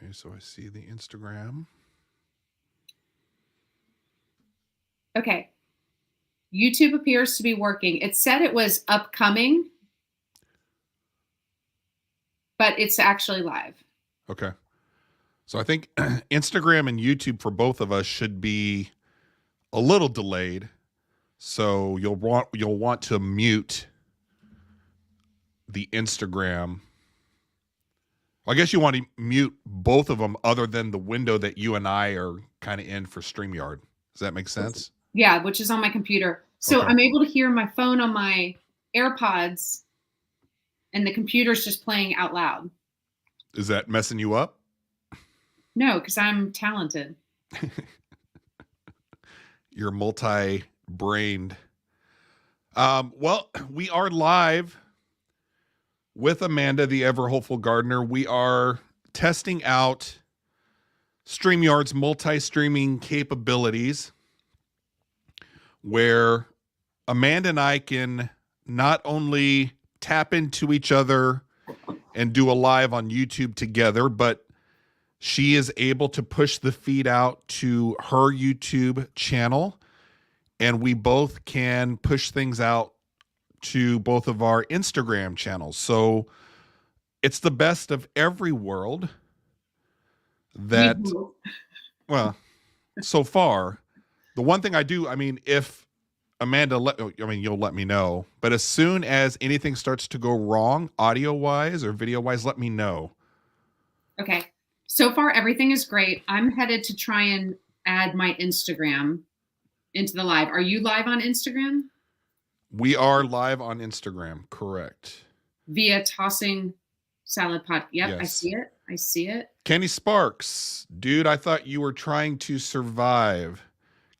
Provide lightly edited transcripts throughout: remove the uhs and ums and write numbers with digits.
Okay, so I see the Instagram. Okay. YouTube appears to be working. It said it was upcoming, but it's actually live. Okay. So I think Instagram and YouTube for both of us should be a little delayed. So you'll want to mute the Instagram. Well, I guess you want to mute both of them other than the window that you and I are kind of in for StreamYard. Does that make sense? Yeah, which is on my computer. So Okay. I'm able to hear my phone on my AirPods, and the computer's just playing out loud. Is that messing you up? No, because I'm talented. You're multi-brained. Well, we are live with Amanda, the ever hopeful gardener. We are testing out StreamYard's multi-streaming capabilities, where Amanda and I can not only tap into each other and do a live on YouTube together, but she is able to push the feed out to her YouTube channel, and we both can push things out to both of our Instagram channels. So it's the best of every world that, well, so far. The one thing I do, I mean, if Amanda, you'll let me know, but as soon as anything starts to go wrong, audio wise or video wise, let me know. Okay. So far, everything is great. I'm headed to try and add my Instagram into the live. Are you live on Instagram? We are live on Instagram, correct? Via Tossing Salad Pod. Yep, Yes. I see it. I see it. Kenny Sparks, dude, I thought you were trying to survive.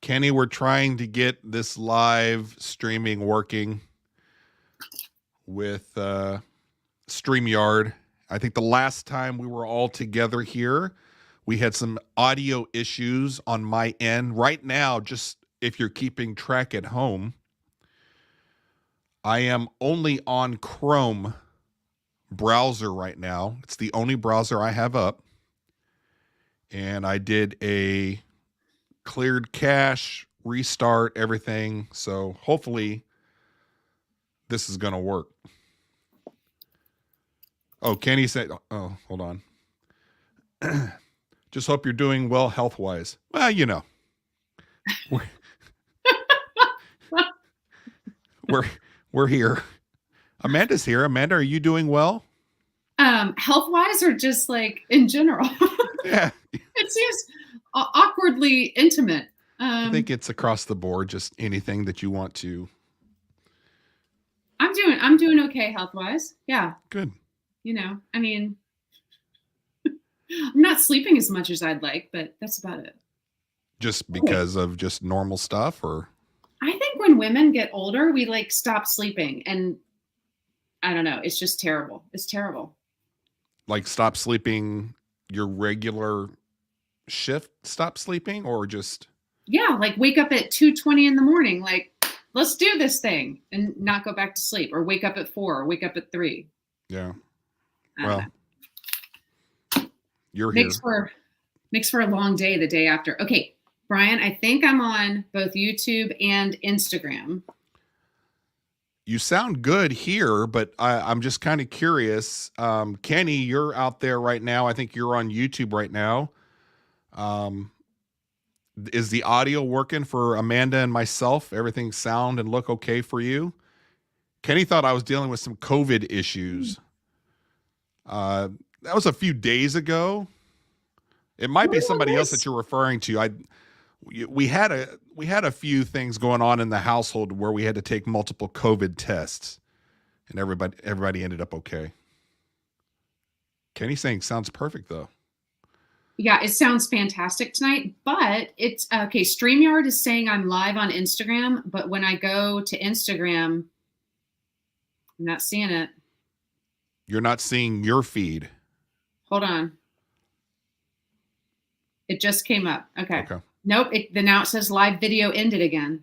Kenny, we're trying to get this live streaming working with StreamYard. I think the last time we were all together here, we had some audio issues on my end. Right now, just if you're keeping track at home, I am only on Chrome browser right now. It's the only browser I have up. And I did a cleared cache, restart everything. So hopefully this is going to work. Oh, Kenny said, oh, hold on. Just hope you're doing well health-wise. Well, you know. We're here. Amanda's here. Amanda, are you doing well? Health-wise or just like in general? Yeah. It seems awkwardly intimate. I think it's across the board, just anything that you want to. I'm doing okay health-wise. Yeah. Good. You know, I mean, I'm not sleeping as much as I'd like, but that's about it. Just because of just normal stuff, or? I think when women get older, we like stop sleeping, and I don't know. It's just terrible. It's terrible. Like stop sleeping your regular shift, stop sleeping, or just? Yeah, like wake up at 2:20 in the morning, like let's do this thing, and not go back to sleep, or wake up at 4, or wake up at 3. Yeah. Well, you're makes here. Makes for a long day the day after. Okay, Brian, I think I'm on both YouTube and Instagram. You sound good here, but I'm just kind of curious. Kenny, you're out there right now. I think you're on YouTube right now. Is the audio working for Amanda and myself? Everything sound and look okay for you? Kenny thought I was dealing with some COVID issues. That was a few days ago. It might be somebody else that you're referring to. We had a few things going on in the household where we had to take multiple COVID tests, and everybody ended up okay. Kenny's saying sounds perfect though. Yeah, it sounds fantastic tonight, but it's okay. StreamYard is saying I'm live on Instagram, but when I go to Instagram, I'm not seeing it. You're not seeing your feed. Hold on. It just came up. Okay. Nope. Now it says live video ended again.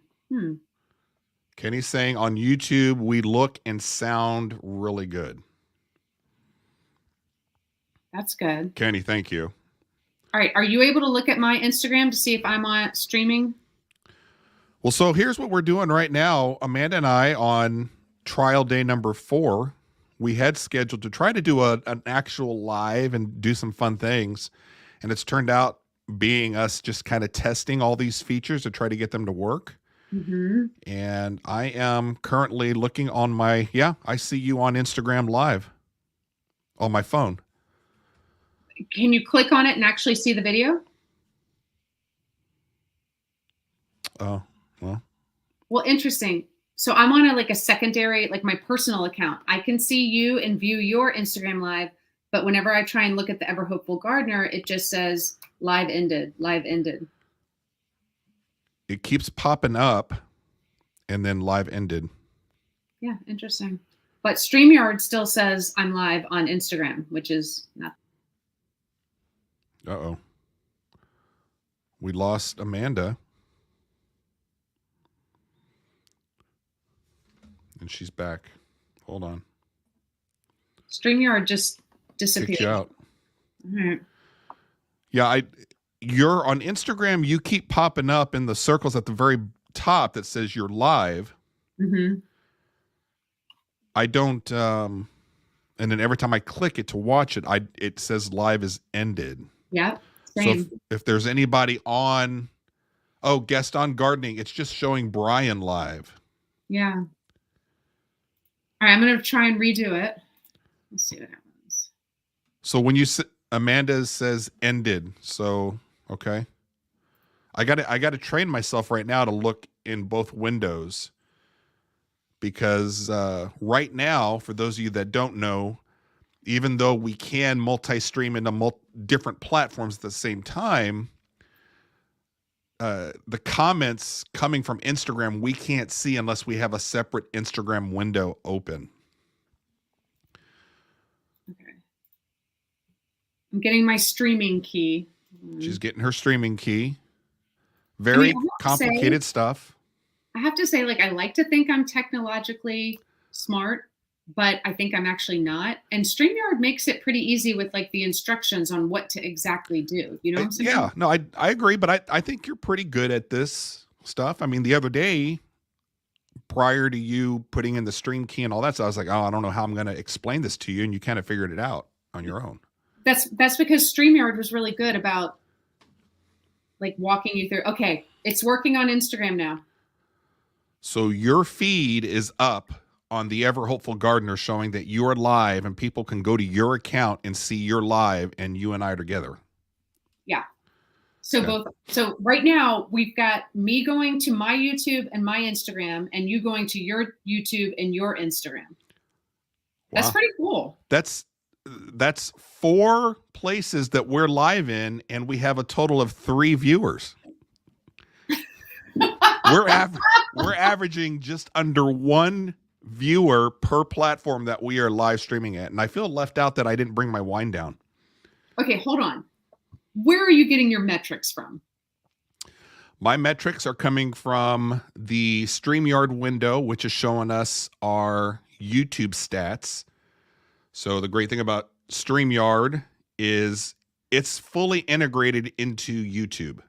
Kenny's saying on YouTube, we look and sound really good. That's good. Kenny, thank you. All right. Are you able to look at my Instagram to see if I'm on streaming? Well, so here's what we're doing right now. Amanda and I, on trial day number 4, we had scheduled to try to do an actual live and do some fun things. And it's turned out being us just kind of testing all these features to try to get them to work. Mm-hmm. And I am currently looking on my, I see you on Instagram Live on my phone. Can you click on it and actually see the video? Oh, well. Well, interesting. So I'm on a secondary, like my personal account. I can see you and view your Instagram Live, but whenever I try and look at the Ever Hopeful Gardener, it just says live ended, live ended. It keeps popping up and then live ended. Yeah, interesting. But StreamYard still says I'm live on Instagram, which is not. Uh-oh. We lost Amanda. And she's back. Hold on. StreamYard just disappeared. Kicked you out. All right. Yeah, you're on Instagram, you keep popping up in the circles at the very top that says you're live. Mm-hmm. I don't and then every time I click it to watch it, it says live is ended. Yeah. Same. So if there's anybody on guest on gardening, it's just showing Brian live. Yeah. All right, I'm going to try and redo it. Let's see what happens. So when you Amanda says ended, so okay. I got to train myself right now to look in both windows, because right now, for those of you that don't know, even though we can multi-stream into different platforms at the same time, the comments coming from Instagram we can't see unless we have a separate Instagram window open. Okay. I'm getting my streaming key. She's getting her streaming key. Very complicated stuff. I have to say, I like to think I'm technologically smart, but I think I'm actually not. And StreamYard makes it pretty easy with the instructions on what to exactly do. You know what I'm saying? Yeah, no, I agree, but I think you're pretty good at this stuff. I mean, the other day, prior to you putting in the stream key and all that stuff, I was like, I don't know how I'm going to explain this to you. And you kind of figured it out on your own. That's because StreamYard was really good about walking you through. Okay, it's working on Instagram now. So your feed is up on the Ever Hopeful Gardener, showing that you are live and people can go to your account and see you're live and you and I are together. Yeah. So so right now we've got me going to my YouTube and my Instagram and you going to your YouTube and your Instagram. Wow. That's pretty cool. That's 4 places that we're live in, and we have a total of 3 viewers. We're averaging just under 1 viewer per platform that we are live streaming at. And I feel left out that I didn't bring my wine down. Okay, hold on. Where are you getting your metrics from? My metrics are coming from the StreamYard window, which is showing us our YouTube stats. So the great thing about StreamYard is it's fully integrated into YouTube.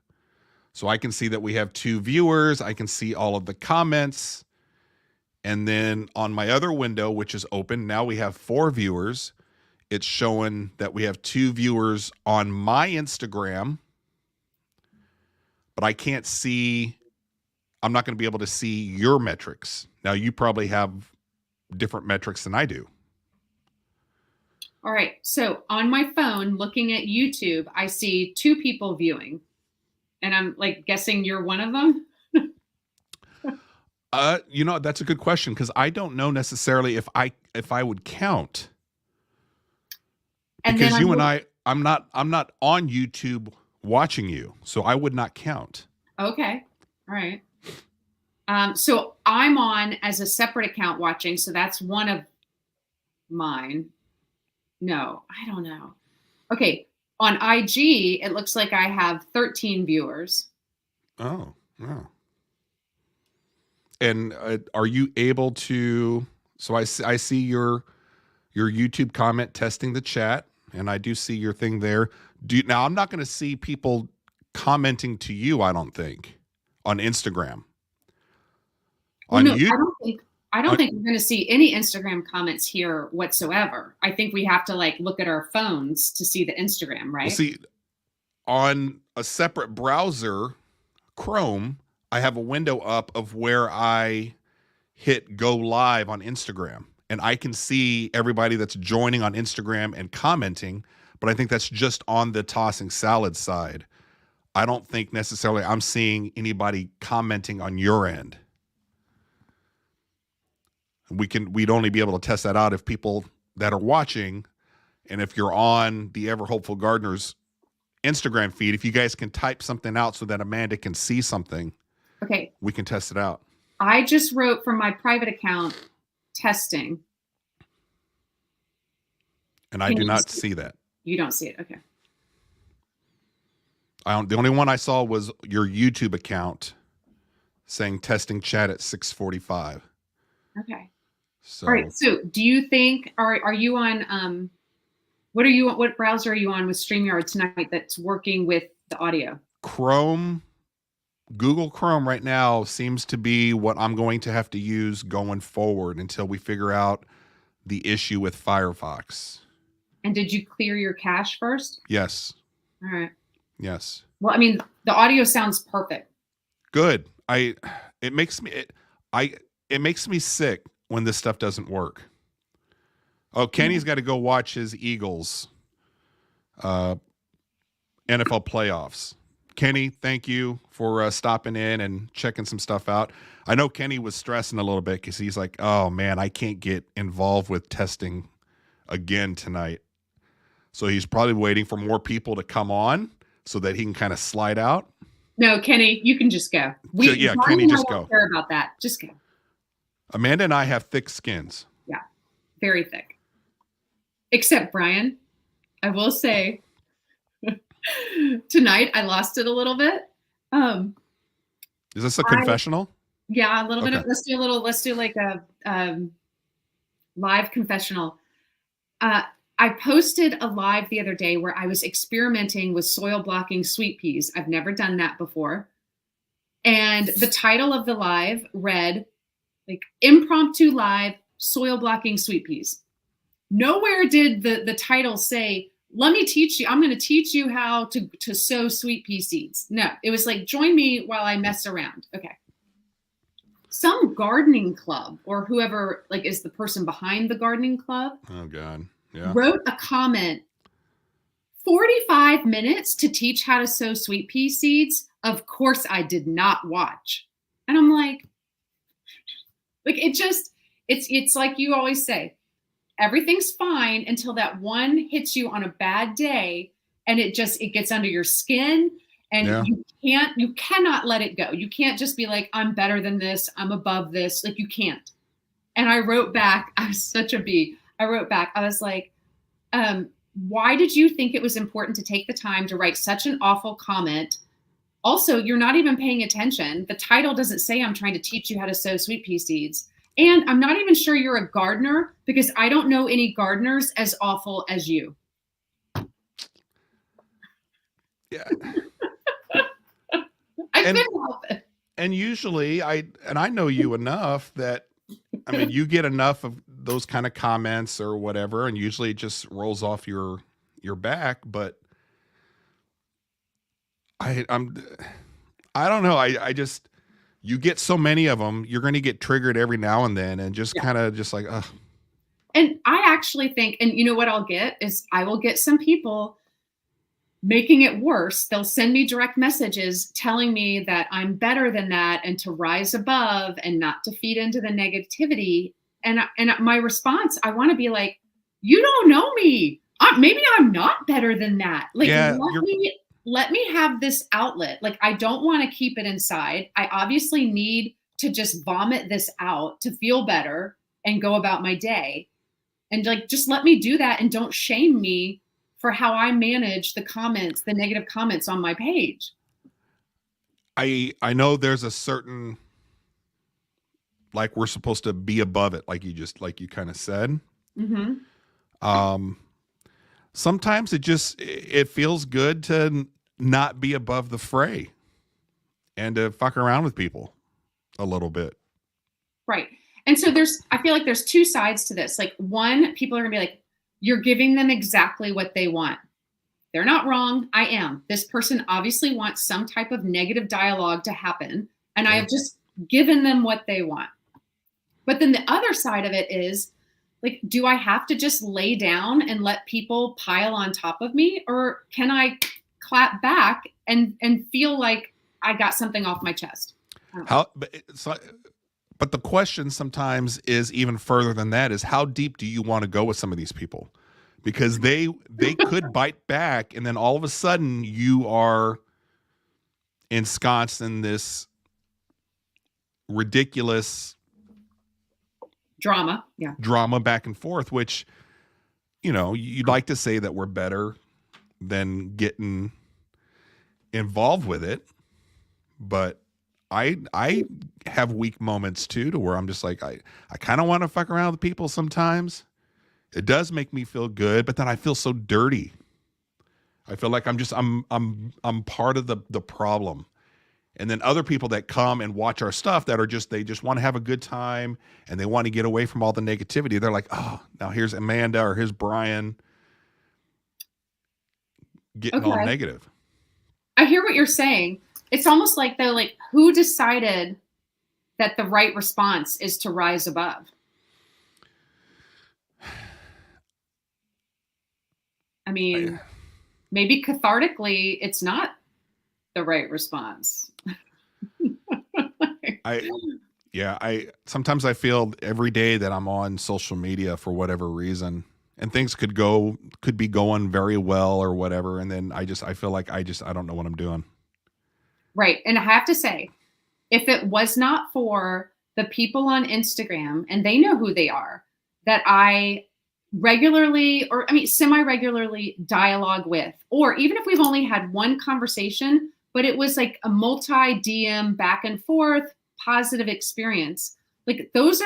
So I can see that we have 2 viewers. I can see all of the comments. And then on my other window, which is open, now we have 4 viewers. It's showing that we have 2 viewers on my Instagram. But I can't see, I'm not going to be able to see your metrics. Now, you probably have different metrics than I do. All right. So on my phone, looking at YouTube, I see 2 people viewing. And I'm guessing you're one of them? That's a good question, because I don't know necessarily if I would count. And because you and I'm not on YouTube watching you, so I would not count. Okay. All right. So I'm on as a separate account watching, so that's one of mine. No, I don't know. Okay. On IG, it looks like I have 13 viewers. Oh. And are you able to? So I see your YouTube comment testing the chat, and I do see your thing there. Now I'm not going to see people commenting to you, I don't think, on Instagram. Well, On no, you, I don't think we're going to see any Instagram comments here whatsoever. I think we have to like look at our phones to see the Instagram, well, right? see, on a separate browser, Chrome, I have a window up of where I hit go live on Instagram, and I can see everybody that's joining on Instagram and commenting, but I think that's just on the Tossing Salad side. I don't think necessarily I'm seeing anybody commenting on your end. We'd only be able to test that out if people that are watching, and if you're on the Ever Hopeful Gardeners Instagram feed, if you guys can type something out so that Amanda can see something, Okay. we can test it out. I just wrote from my private account testing. And I do not see that. You don't see it. Okay. The only one I saw was your YouTube account saying testing chat at 6:45. Okay. So, All right. So do you think, are you on, what browser are you on with StreamYard tonight that's working with the audio? Chrome, Google Chrome right now seems to be what I'm going to have to use going forward until we figure out the issue with Firefox. And did you clear your cache first? Yes. All right. Yes. Well, I mean, the audio sounds perfect. Good. It makes me sick when this stuff doesn't work. Oh, Kenny's got to go watch his Eagles NFL playoffs. Kenny, thank you for stopping in and checking some stuff out. I know Kenny was stressing a little bit because he's like, oh man, I can't get involved with testing again tonight. So he's probably waiting for more people to come on so that he can kind of slide out. No, Kenny, you can just go. Kenny, just go. Don't care about that. Just go. Amanda and I have thick skins. Yeah, very thick. Except Brian, I will say, tonight I lost it a little bit. Is this a confessional? Yeah, a little bit Okay. of. Let's do like a live confessional. I posted a live the other day where I was experimenting with soil blocking sweet peas. I've never done that before. And the title of the live read like impromptu live soil blocking sweet peas. Nowhere did the title say, let me teach you, I'm going to teach you how to sow sweet pea seeds. No, it was like, join me while I mess around. Okay. Some gardening club or whoever like is the person behind the gardening club. Oh God. Yeah. Wrote a comment, 45 minutes to teach how to sow sweet pea seeds. Of course I did not watch. And I'm like it's like you always say, everything's fine until that one hits you on a bad day and it gets under your skin and you cannot let it go. You can't just be like, I'm better than this. I'm above this. Like you can't. And I wrote back, I was such a bee. I wrote back, I was like, why did you think it was important to take the time to write such an awful comment? Also, you're not even paying attention. The title doesn't say I'm trying to teach you how to sow sweet pea seeds. And I'm not even sure you're a gardener because I don't know any gardeners as awful as you. Yeah. I couldn't help it. And usually I know you enough that, I mean, you get enough of those kind of comments or whatever, and usually it just rolls off your back. But I don't know. I just, you get so many of them, you're going to get triggered every now and then, and just kind of just like, ugh. And I actually think, and you know what I'll get is I will get some people making it worse. They'll send me direct messages telling me that I'm better than that and to rise above and not to feed into the negativity. And my response, I want to be like, you don't know me. Maybe I'm not better than that. Like, let me have this outlet. Like, I don't want to keep it inside. I obviously need to just vomit this out to feel better and go about my day. And like, just let me do that and don't shame me for how I manage the comments, the negative comments on my page. I know there's a certain, like, we're supposed to be above it, like you kind of said. Mm-hmm. sometimes it feels good to not be above the fray and to fuck around with people a little bit. Right. And so I feel like there's two sides to this. Like, one, people are going to be like, you're giving them exactly what they want. They're not wrong. I am. This person obviously wants some type of negative dialogue to happen. And I have just given them what they want. But then the other side of it is like, do I have to just lay down and let people pile on top of me? Or can I clap back and feel like I got something off my chest? But the question sometimes is even further than that, is how deep do you want to go with some of these people? Because they could bite back, and then all of a sudden you are ensconced in this ridiculous drama back and forth, which, you know, you'd like to say that we're better than getting involved with it, but I have weak moments too, to where I'm just like, I kind of want to fuck around with people sometimes. It does make me feel good, but then I feel so dirty. I feel like I'm part of the problem. And then other people that come and watch our stuff that are they just want to have a good time and they want to get away from all the negativity. They're like, oh, now here's Amanda or here's Brian getting all negative. I hear what you're saying. It's almost like, though, like, who decided that the right response is to rise above? I mean, maybe cathartically, it's not the right response. I sometimes I feel every day that I'm on social media for whatever reason, and things could be going very well or whatever, and then I feel like I don't know what I'm doing. Right. And I have to say, if it was not for the people on Instagram, and they know who they are, that I regularly, or I mean, semi-regularly dialogue with, or even if we've only had one conversation, but it was like a multi-DM back and forth positive experience. Like, those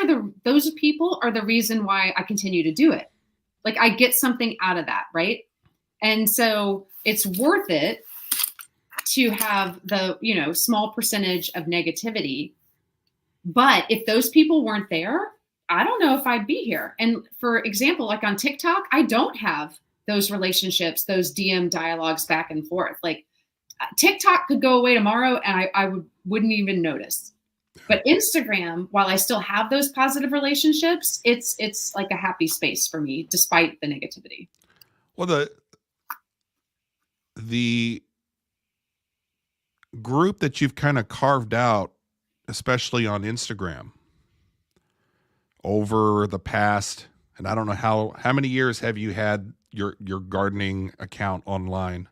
people are the reason why I continue to do it. Like, I get something out of that. Right. And so it's worth it to have the, small percentage of negativity. But if those people weren't there, I don't know if I'd be here. And for example, like on TikTok, I don't have those relationships, those DM dialogues back and forth. Like, TikTok could go away tomorrow and I wouldn't even notice. But Instagram, while I still have those positive relationships, it's like a happy space for me, despite the negativity. Well, the group that you've kind of carved out, especially on Instagram, over the past, and I don't know how many years have you had your gardening account online?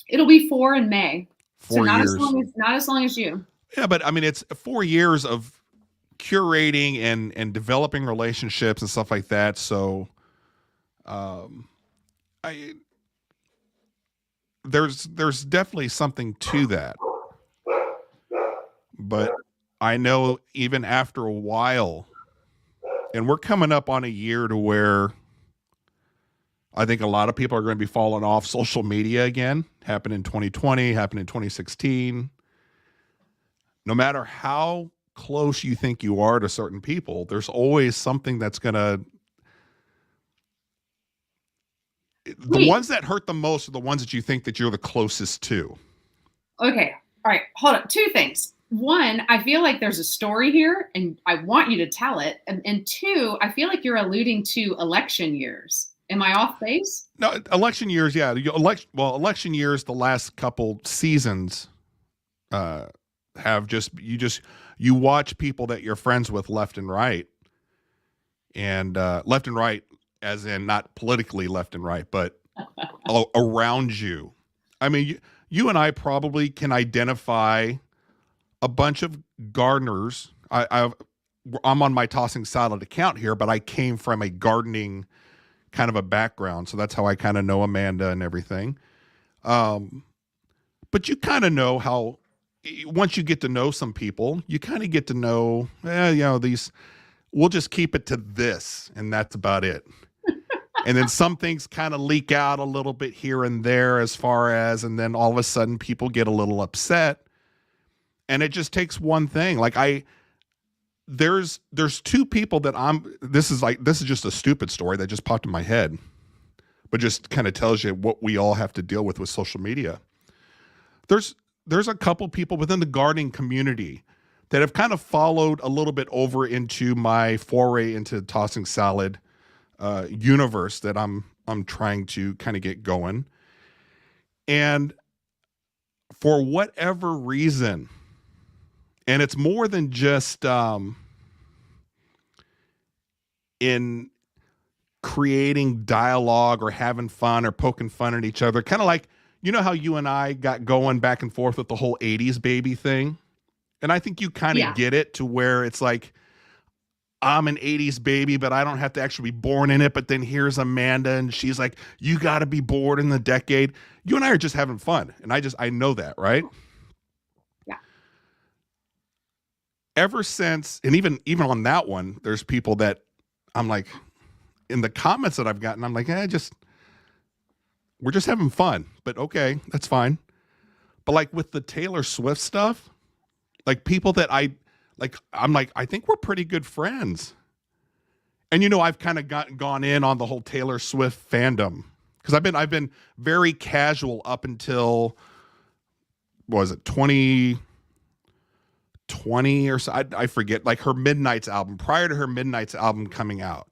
It'll be 4 in May. 4 years. Not as long as you. Yeah, but I mean, it's 4 years of curating and developing relationships and stuff like that. So, there's definitely something to that. But I know even after a while, and we're coming up on a year to where I think a lot of people are going to be falling off social media again. Happened in 2020, happened in 2016. No matter how close you think you are to certain people, there's always something that's going to... The ones that hurt the most are the ones that you think that you're the closest to. Okay. All right. Hold on. 2 things. 1, I feel like there's a story here and I want you to tell it. And 2, I feel like you're alluding to election years. Am I off base? No, election years. Yeah. Election years, the last couple seasons, have you watch people that you're friends with left and right, and left and right as in not politically left and right, but around you. I mean, you and I probably can identify a bunch of gardeners. I'm on my Tossing Salad account here, but I came from a gardening kind of a background, so that's how I kind of know Amanda and everything. But you kind of know how, once you get to know some people, you kind of get to know, these, we'll just keep it to this, and that's about it. And then some things kind of leak out a little bit here and there as far as, and then all of a sudden people get a little upset. And it just takes one thing. Like there's two people that this is just a stupid story that just popped in my head, but just kind of tells you what we all have to deal with social media. There's a couple people within the gardening community that have kind of followed a little bit over into my foray into tossing salad universe that I'm trying to kind of get going. And for whatever reason, and it's more than just in creating dialogue or having fun or poking fun at each other, kind of like, you know how you and I got going back and forth with the whole 80s baby thing? And I think you kind of get it to where it's like, I'm an 80s baby, but I don't have to actually be born in it. But then here's Amanda and she's like, you got to be born in the decade. You and I are just having fun. And I know that, right? Yeah. Ever since, and even on that one, there's people that I'm like, in the comments that I've gotten, I'm like, we're just having fun, but okay, that's fine. But like with the Taylor Swift stuff, like people that I'm like, I think we're pretty good friends. And I've kind of gone in on the whole Taylor Swift fandom because I've been very casual up until, what was it, 2020 or so? I forget, like her Midnights album, prior to her Midnights album coming out.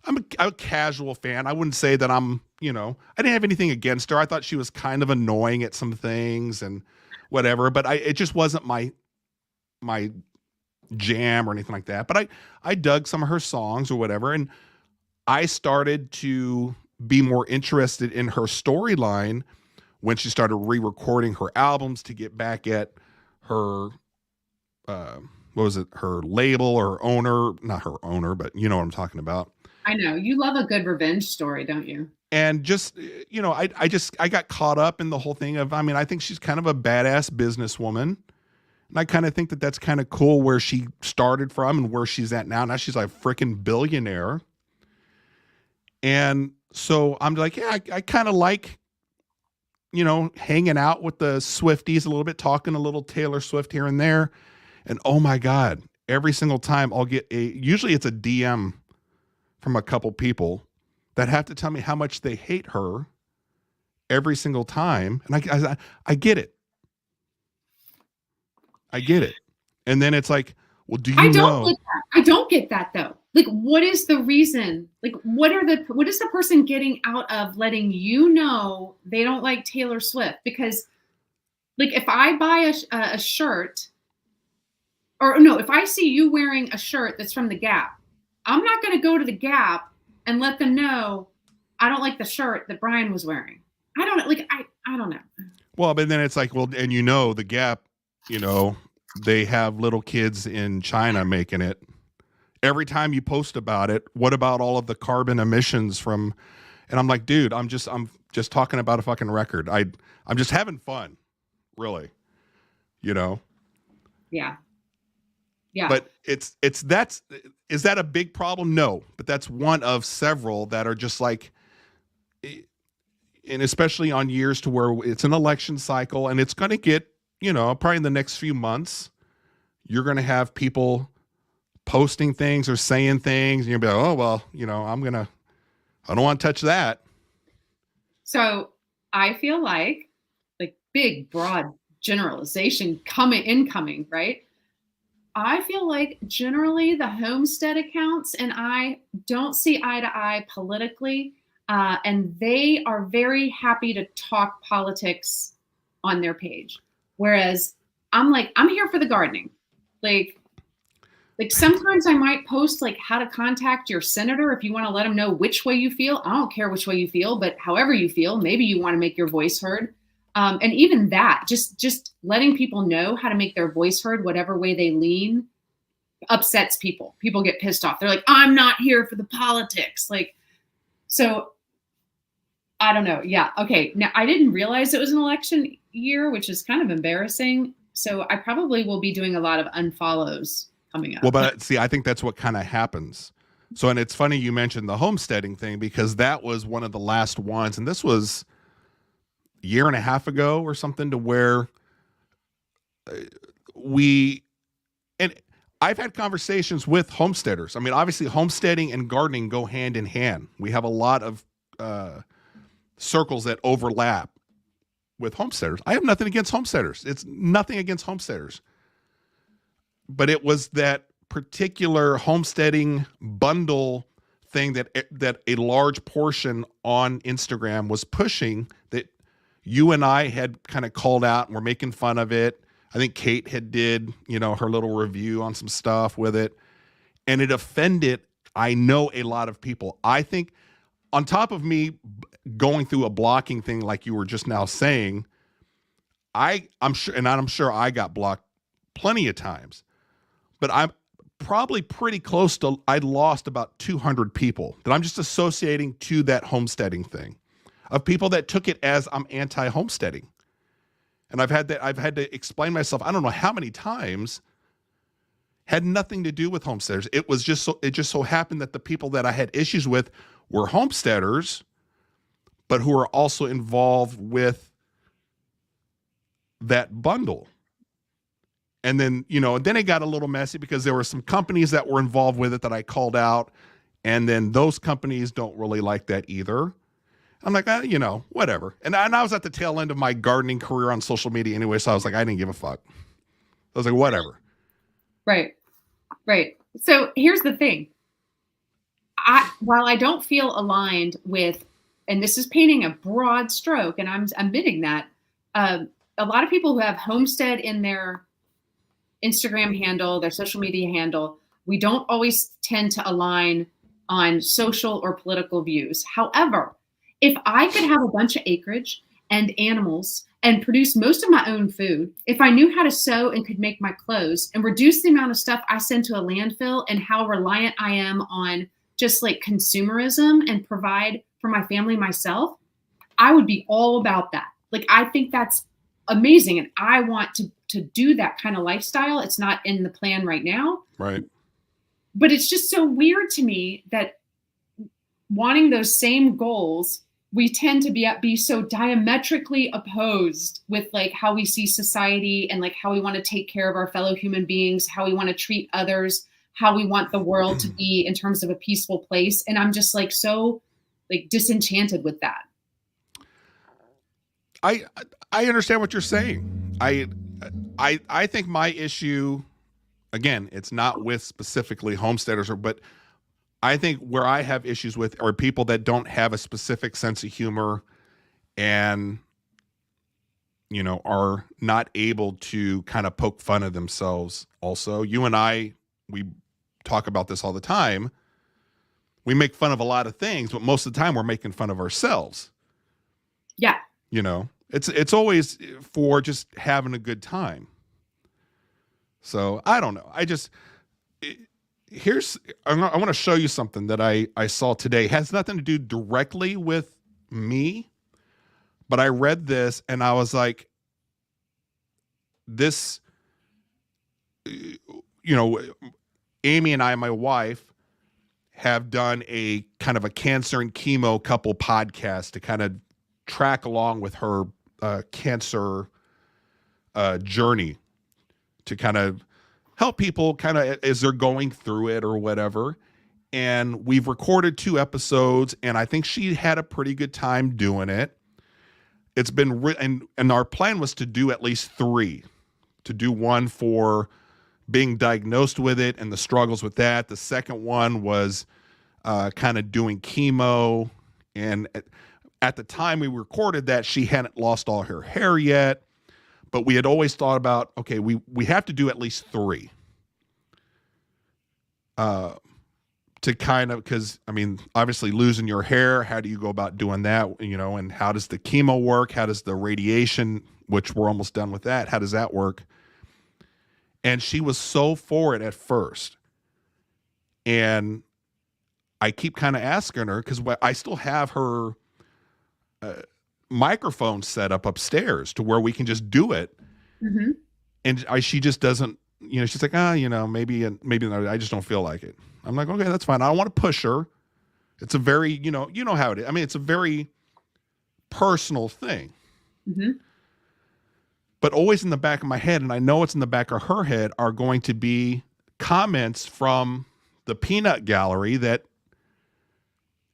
I'm a casual fan. I wouldn't say that I didn't have anything against her. I thought she was kind of annoying at some things and whatever, but it just wasn't my jam or anything like that. But I dug some of her songs or whatever. And I started to be more interested in her storyline when she started re-recording her albums to get back at her, what was it? Her label or owner, not her owner, but you know what I'm talking about. I know you love a good revenge story, don't you? And just, I got caught up in the whole thing of, I think she's kind of a badass businesswoman. And I kind of think that that's kind of cool where she started from and where she's at now. Now she's like a freaking billionaire. And so I'm like, yeah, I kind of like, hanging out with the Swifties a little bit, talking a little Taylor Swift here and there. And oh my God, every single time I'll get usually it's a DM from a couple people that have to tell me how much they hate her every single time. And I get it. I get it. And then it's like, well, do you know? Get that. I don't get that though. Like, what is the reason? Like, what is the person getting out of letting you know they don't like Taylor Swift? Because like, if I buy a shirt, or no, if I see you wearing a shirt that's from the Gap, I'm not going to go to the Gap and let them know I don't like the shirt that Brian was wearing. I don't know. Well, but then it's like, well, and the Gap, they have little kids in China making it. Every time you post about it, what about all of the carbon emissions from? And I'm like, dude, I'm just talking about a fucking record. I'm just having fun, really, Yeah. Yeah. But is that a big problem? No, but that's one of several that are just like, and especially on years to where it's an election cycle and it's going to get, probably in the next few months, you're going to have people posting things or saying things and you'll be like, oh, well, I don't want to touch that. So I feel like big, broad generalization incoming, right? I feel like generally the Homestead accounts and I don't see eye to eye politically, and they are very happy to talk politics on their page. Whereas I'm here for the gardening. Like sometimes I might post how to contact your senator if you want to let them know which way you feel. I don't care which way you feel, but however you feel, maybe you want to make your voice heard. And even that, just letting people know how to make their voice heard, whatever way they lean, upsets people. People get pissed off. They're like, I'm not here for the politics. So I don't know. Yeah. Okay. Now I didn't realize it was an election year, which is kind of embarrassing. So I probably will be doing a lot of unfollows coming up. Well, but see, I think that's what kind of happens. So, and it's funny you mentioned the homesteading thing because that was one of the last ones. And this was a year and a half ago or something to where we, and I've had conversations with homesteaders. I mean, obviously, homesteading and gardening go hand in hand. We have a lot of circles that overlap with homesteaders. I have nothing against homesteaders. It's nothing against homesteaders. But it was that particular homesteading bundle thing that a large portion on Instagram was pushing that you and I had kind of called out and we're making fun of it. I think Kate had did, her little review on some stuff with it, and it offended, I know, a lot of people. I think on top of me going through a blocking thing like you were just now saying, I'm sure I got blocked plenty of times, but I'm probably pretty close to, I lost about 200 people that I'm just associating to that homesteading thing, of people that took it as I'm anti-homesteading. And I've had to explain myself, I don't know how many times, had nothing to do with homesteaders. It just so happened that the people that I had issues with were homesteaders, but who are also involved with that bundle. And then, then it got a little messy because there were some companies that were involved with it that I called out. And then those companies don't really like that either. I'm like, whatever. And I was at the tail end of my gardening career on social media anyway. So I was like, I didn't give a fuck. I was like, whatever. Right. So here's the thing. While I don't feel aligned with, and this is painting a broad stroke, and I'm admitting that, a lot of people who have homestead in their Instagram handle, their social media handle, we don't always tend to align on social or political views. However, if I could have a bunch of acreage and animals and produce most of my own food, if I knew how to sew and could make my clothes and reduce the amount of stuff I send to a landfill and how reliant I am on just like consumerism and provide for my family myself, I would be all about that. Like, I think that's amazing. And I want to do that kind of lifestyle. It's not in the plan right now. Right. But it's just so weird to me that wanting those same goals, we tend to be so diametrically opposed with like how we see society and like how we want to take care of our fellow human beings, how we want to treat others, how we want the world to be in terms of a peaceful place. And I'm just like so like disenchanted with that. I understand what you're saying. I think my issue, again, it's not with specifically homesteaders, but I think where I have issues with are people that don't have a specific sense of humor and, are not able to kind of poke fun of themselves. Also, you and I, we talk about this all the time. We make fun of a lot of things, but most of the time we're making fun of ourselves. Yeah. It's always for just having a good time. So I don't know. I want to show you something that I saw today. It has nothing to do directly with me, but I read this and I was like, this, Amy and I, my wife, have done a kind of a cancer and chemo couple podcast to kind of track along with her cancer journey, to kind of help people kind of as they're going through it or whatever. And we've recorded 2 episodes, and I think she had a pretty good time doing it. It's been and our plan was to do at least 3, to do one for being diagnosed with it and the struggles with that. The second one was kind of doing chemo. And at the time we recorded that, she hadn't lost all her hair yet. But we had always thought about, okay, we have to do at least 3. To kind of, because, I mean, obviously losing your hair, how do you go about doing that, and how does the chemo work? How does the radiation, which we're almost done with that, how does that work? And she was so for it at first. And I keep kind of asking her, because I still have her microphone set up upstairs to where we can just do it. Mm-hmm. And she just doesn't she's like, maybe not, I just don't feel like it. I'm like, okay, that's fine. I don't want to push her. It's a very, you know how it is. I mean, it's a very personal thing. Mm-hmm. But always in the back of my head, and I know it's in the back of her head, are going to be comments from the peanut gallery that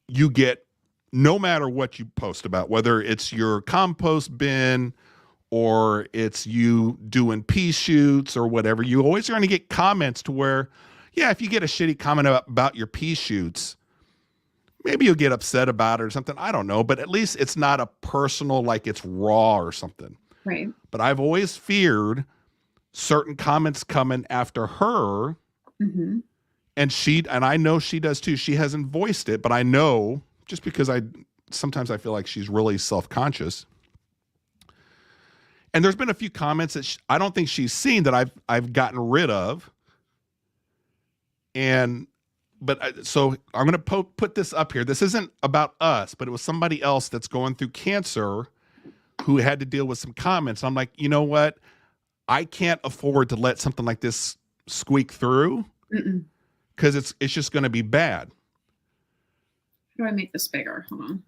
you get no matter what you post about, whether it's your compost bin or it's you doing pea shoots or whatever. You always are going to get comments to where, yeah, if you get a shitty comment about your pea shoots, maybe you'll get upset about it or something. I don't know, but at least it's not a personal, like it's raw or something. Right. But I've always feared certain comments coming after her. Mm-hmm. And I know she does too. She hasn't voiced it, but I know, just because sometimes I feel like she's really self-conscious. And there's been a few comments that I don't think she's seen that I've gotten rid of. So I'm going to put this up here. This isn't about us, but it was somebody else that's going through cancer who had to deal with some comments. I'm like, you know what? I can't afford to let something like this squeak through because it's just going to be bad. How do I make this bigger? Hold on.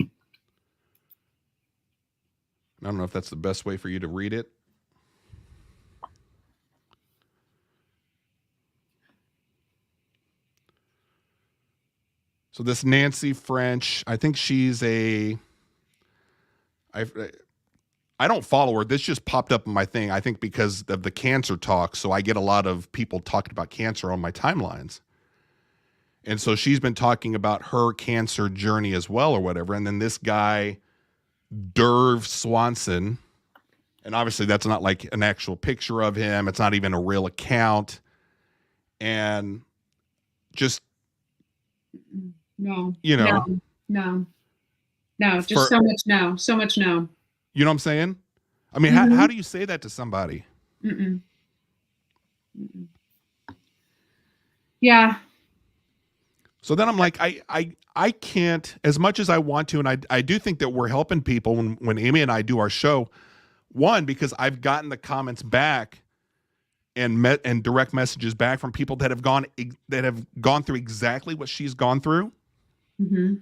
I don't know if that's the best way for you to read it. So this Nancy French, I think she's I don't follow her. This just popped up in my thing, I think because of the cancer talk. So I get a lot of people talking about cancer on my timelines. And so she's been talking about her cancer journey as well or whatever. And then this guy, Derv Swanson, and obviously that's not like an actual picture of him. It's not even a real account. And just, no, just so much no. So much no. You know what I'm saying? I mean, how do you say that to somebody? Yeah. So then I'm like, I can't, as much as I want to, and I do think that we're helping people when Amy and I do our show. One, because I've gotten the comments back and direct messages back from people that have gone through exactly what she's gone through. Mm-hmm.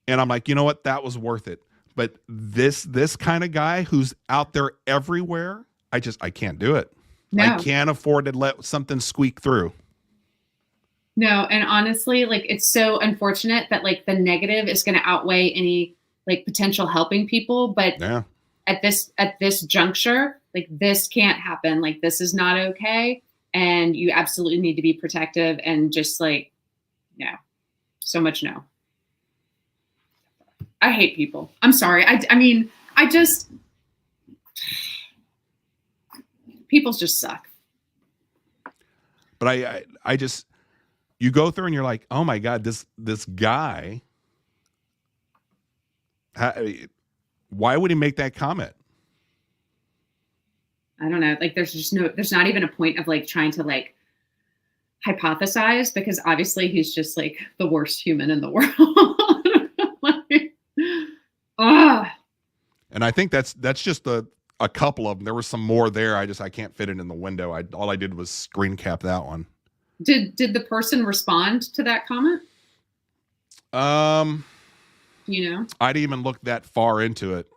And I'm like, you know what? That was worth it. But this kind of guy who's out there everywhere, I can't do it. No. I can't afford to let something squeak through. No, and honestly, like it's so unfortunate that like the negative is going to outweigh any like potential helping people. But yeah. at this juncture, like this can't happen. Like this is not okay, and you absolutely need to be protective and just like no, so much no. I hate people. I'm sorry. I mean, people just suck. But I just, you go through and you're like, oh my God, this guy, why would he make that comment? I don't know. Like, there's not even a point of like trying to like hypothesize, because obviously he's just like the worst human in the world. And I think that's just a couple of them. There was some more there. I can't fit it in the window. All I did was screen cap that one. Did the person respond to that comment? You know, I didn't even look that far into it.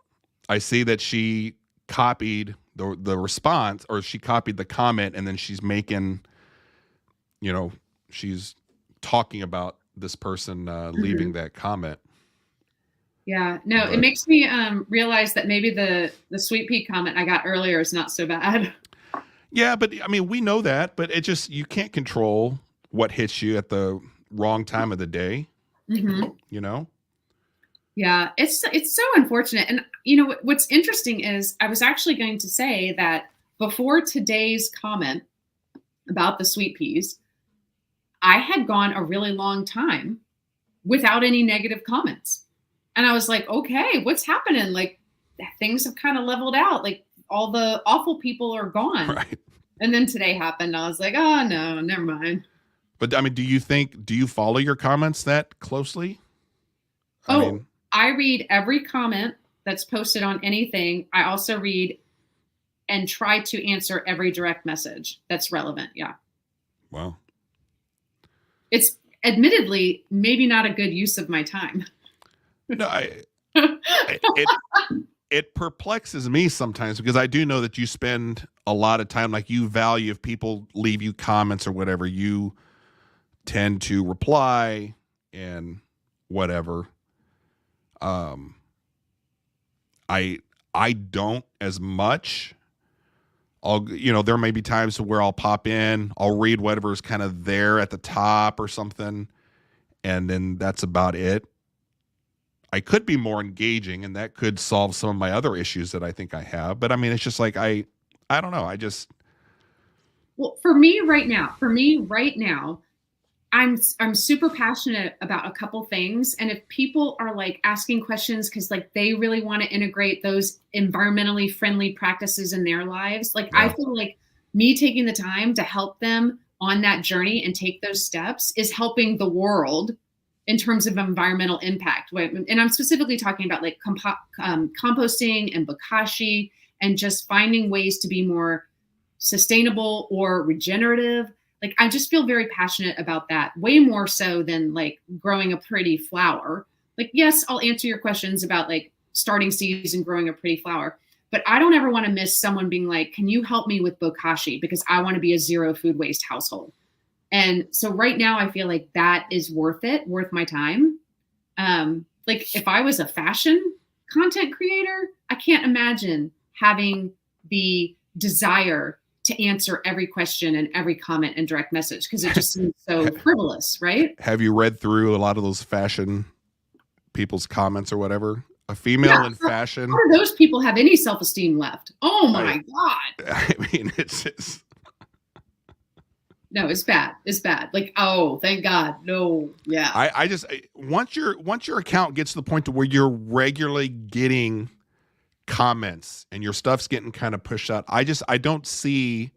I see that she copied the response, or she copied the comment, and then she's making, she's talking about this person leaving that comment. Yeah, no, it makes me realize that maybe the sweet pea comment I got earlier is not so bad. Yeah, but I mean, we know that, but it just, you can't control what hits you at the wrong time of the day. Mm-hmm. You know? Yeah, it's so unfortunate. And what's interesting is I was actually going to say that before today's comment about the sweet peas, I had gone a really long time without any negative comments. And I was like, okay, what's happening? Like things have kind of leveled out. Like all the awful people are gone. Right. And then today happened. I was like, oh no, never mind. But I mean, do you follow your comments that closely? I read every comment that's posted on anything. I also read and try to answer every direct message that's relevant. Yeah. Wow. It's admittedly maybe not a good use of my time. No, it perplexes me sometimes because I do know that you spend a lot of time, like you value if people leave you comments or whatever, you tend to reply and whatever. I don't as much. There may be times where I'll pop in, I'll read whatever's kind of there at the top or something, and then that's about it. I could be more engaging, and that could solve some of my other issues that I think I have. But I mean, it's just like I don't know. Well, for me right now, I'm super passionate about a couple things. And if people are like asking questions because like they really want to integrate those environmentally friendly practices in their lives, like I feel like me taking the time to help them on that journey and take those steps is helping the world in terms of environmental impact. And I'm specifically talking about like composting and bokashi and just finding ways to be more sustainable or regenerative. Like, I just feel very passionate about that, way more so than like growing a pretty flower. Like, yes, I'll answer your questions about like starting seeds and growing a pretty flower, but I don't ever want to miss someone being like, can you help me with bokashi? Because I want to be a zero food waste household. And so right now I feel like that is worth my time. Like if I was a fashion content creator, I can't imagine having the desire to answer every question and every comment and direct message because it just seems so frivolous, right? Have you read through a lot of those fashion people's comments or whatever? A female in fashion. How do those people have any self-esteem left? Oh my God. I mean, it's no, it's bad. It's bad. Like, oh, thank God. No. Yeah. I just once your account gets to the point to where you're regularly getting comments and your stuff's getting kind of pushed out, I don't see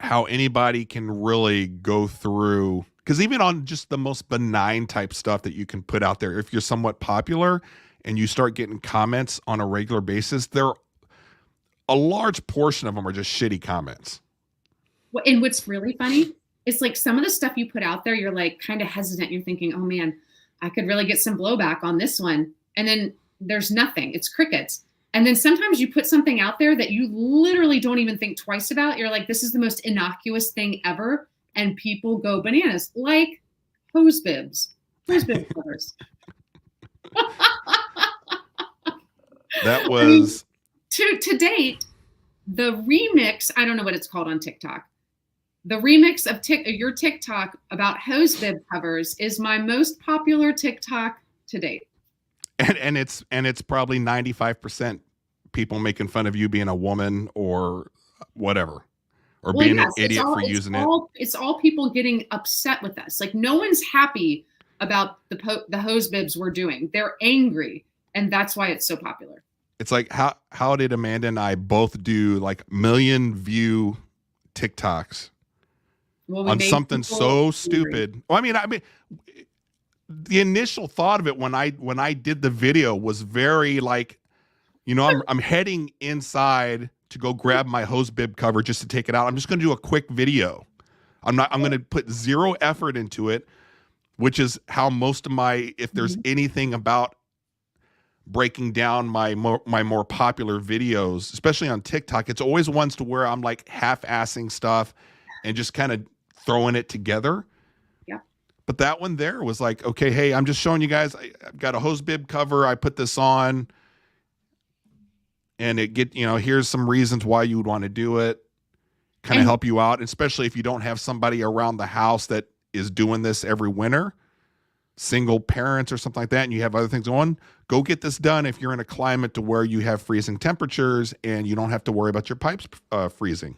how anybody can really go through, because even on just the most benign type stuff that you can put out there, if you're somewhat popular and you start getting comments on a regular basis, a large portion of them are just shitty comments. And what's really funny is like some of the stuff you put out there, you're like kind of hesitant. You're thinking, oh man, I could really get some blowback on this one. And then there's nothing. It's crickets. And then sometimes you put something out there that you literally don't even think twice about. You're like, this is the most innocuous thing ever. And people go bananas, like hose bibs covers. That was... To date, the remix, I don't know what it's called on TikTok. The remix of your TikTok about hose bib covers is my most popular TikTok to date. And it's probably 95% people making fun of you being a woman or whatever, or being an idiot for using it. It's all people getting upset with us. Like no one's happy about the hose bibs we're doing. They're angry, and that's why it's so popular. It's like how did Amanda and I both do like million view TikToks on something so stupid? Well, I mean, the initial thought of it when I did the video was very like, I'm heading inside to go grab my hose bib cover just to take it out. I'm just going to do a quick video. I'm going to put zero effort into it, which is how most of if there's anything about breaking down my more popular videos, especially on TikTok, it's always ones to where I'm like half-assing stuff and just kind of throwing it together. Yeah. But that one there was like, okay, hey, I'm just showing you guys, I've got a hose bib cover. I put this on and here's some reasons why you would want to do it, kind of help you out, especially if you don't have somebody around the house that is doing this every winter, single parents or something like that, and you have other things on. Go get this done if you're in a climate to where you have freezing temperatures and you don't have to worry about your pipes freezing.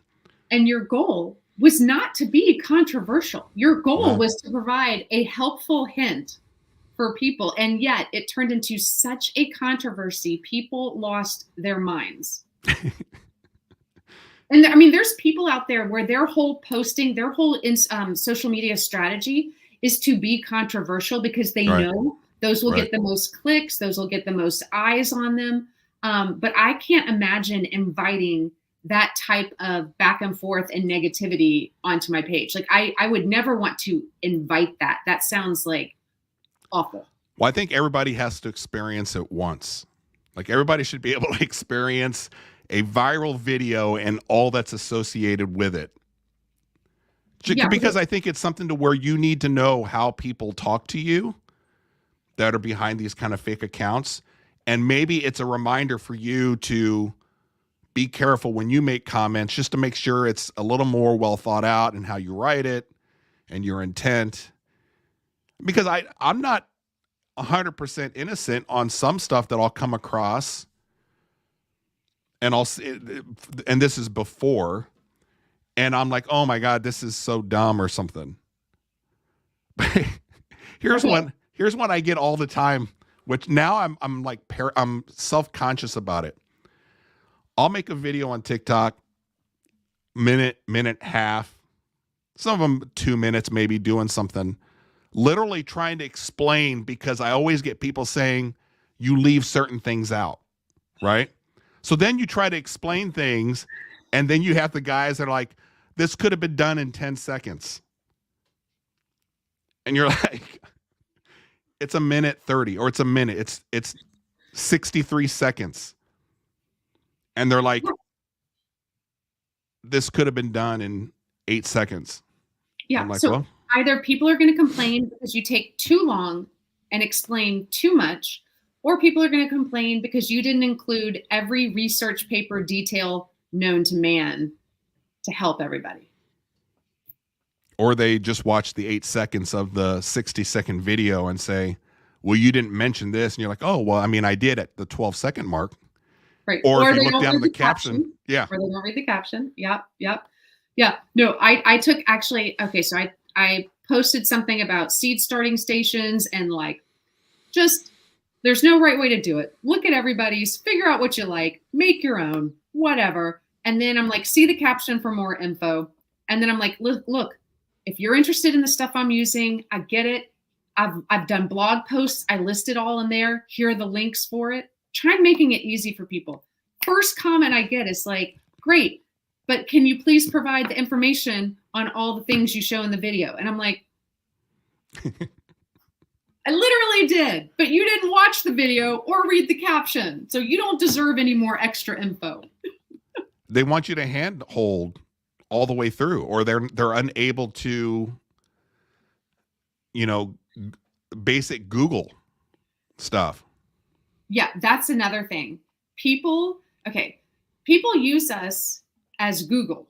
And your goal was not to be controversial. Your goal was to provide a helpful hint for people. And yet it turned into such a controversy. People lost their minds. And I mean, there's people out there where their whole social media strategy is to be controversial because they know those will get the most clicks. Those will get the most eyes on them. But I can't imagine inviting that type of back and forth and negativity onto my page. Like I would never want to invite that. That sounds like awful. Well, I think everybody has to experience it once. Like everybody should be able to experience a viral video and all that's associated with it. Yeah, Because I think it's something to where you need to know how people talk to you that are behind these kind of fake accounts. And maybe it's a reminder for you to be careful when you make comments, just to make sure it's a little more well thought out and how you write it and your intent. Because I'm not 100% innocent on some stuff that I'll come across, and and this is before, and I'm like, oh my God, this is so dumb or something. Here's one I get all the time, which now I'm like I'm self-conscious about it. I'll make a video on TikTok, minute, half, some of them 2 minutes, maybe doing something, literally trying to explain, because I always get people saying you leave certain things out, right? So then you try to explain things, and then you have the guys that are like, this could have been done in 10 seconds. And you're like, it's a minute 30, or it's a minute. It's 63 seconds. And they're like, this could have been done in 8 seconds. Yeah. I'm like, So well, either people are going to complain because you take too long and explain too much, or people are going to complain because you didn't include every research paper detail known to man to help everybody. or they just watch the 8 seconds of the 60-second video and say, well, you didn't mention this. And you're like, oh, well, I mean, I did at the 12-second mark. Right. Or if they you look don't down at read the caption, yeah. Or they don't read the caption. Yep. Yeah. No, I took actually, okay, so I posted something about seed starting stations and like, just, there's no right way to do it. Look at everybody's, figure out what you like, make your own, whatever. And then I'm like, see the caption for more info. And then I'm like, look, if you're interested in the stuff I'm using, I get it. I've done blog posts. I list it all in there. Here are the links for it. Try making it easy for people. First comment I get is like, great, but can you please provide the information on all the things you show in the video? And I'm like, I literally did, but you didn't watch the video or read the caption. So you don't deserve any more extra info. They want you to handhold all the way through, or they're unable to, basic Google stuff. Yeah, that's another thing. People use us as Google.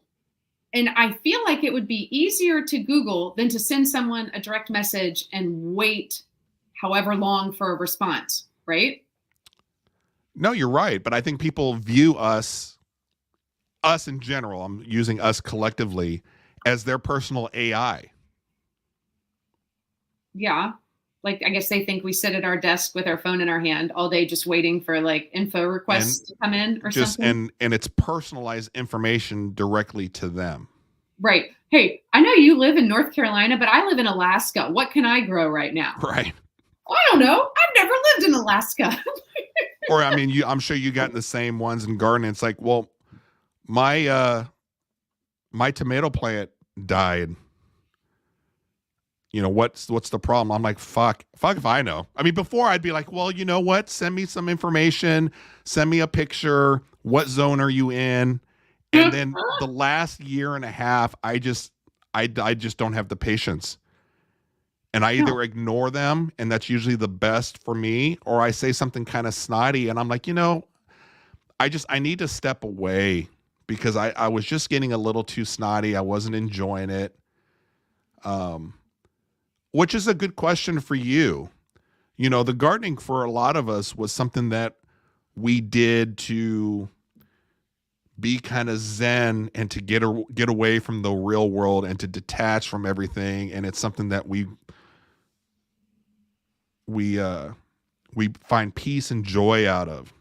And I feel like it would be easier to Google than to send someone a direct message and wait however long for a response, right? No, you're right. But I think people view us in general, I'm using us collectively, as their personal AI. Yeah. Like, I guess they think we sit at our desk with our phone in our hand all day, just waiting for like info requests to come in or something. And it's personalized information directly to them. Right. Hey, I know you live in North Carolina, but I live in Alaska. What can I grow right now? Right. I don't know. I've never lived in Alaska. Or, I mean, I'm sure you got the same ones in gardening. It's like, well, my tomato plant died. What's the problem? I'm like, fuck if I know. I mean, before I'd be like, well, you know what? Send me some information. Send me a picture. What zone are you in? And then the last year and a half, I just don't have the patience. And I either ignore them, and that's usually the best for me, or I say something kind of snotty, and I'm like, I need to step away, because I was just getting a little too snotty. I wasn't enjoying it. Which is a good question for you. The gardening for a lot of us was something that we did to be kind of zen and to get away from the real world and to detach from everything. And it's something that we find peace and joy out of.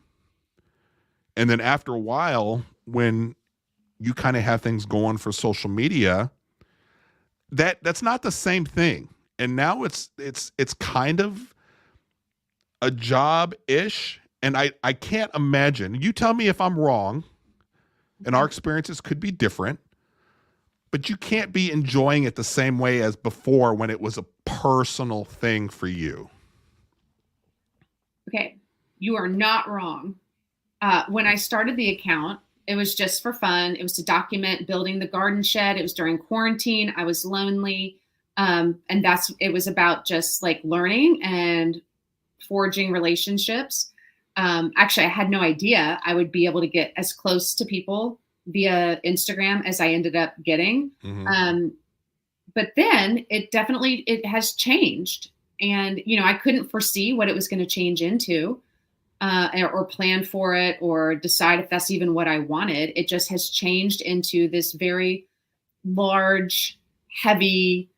And then after a while, when you kind of have things going for social media, that's not the same thing. And now it's kind of a job-ish, And I can't imagine. You tell me if I'm wrong, and our experiences could be different, but you can't be enjoying it the same way as before when it was a personal thing for you. Okay, you are not wrong. When I started the account, it was just for fun. It was to document building the garden shed. It was during quarantine. I was lonely. And it was about just like learning and forging relationships. Actually, I had no idea I would be able to get as close to people via Instagram as I ended up getting. But then it has changed. And, I couldn't foresee what it was going to change into. Or plan for it or decide if that's even what I wanted. It just has changed into this very large, heavy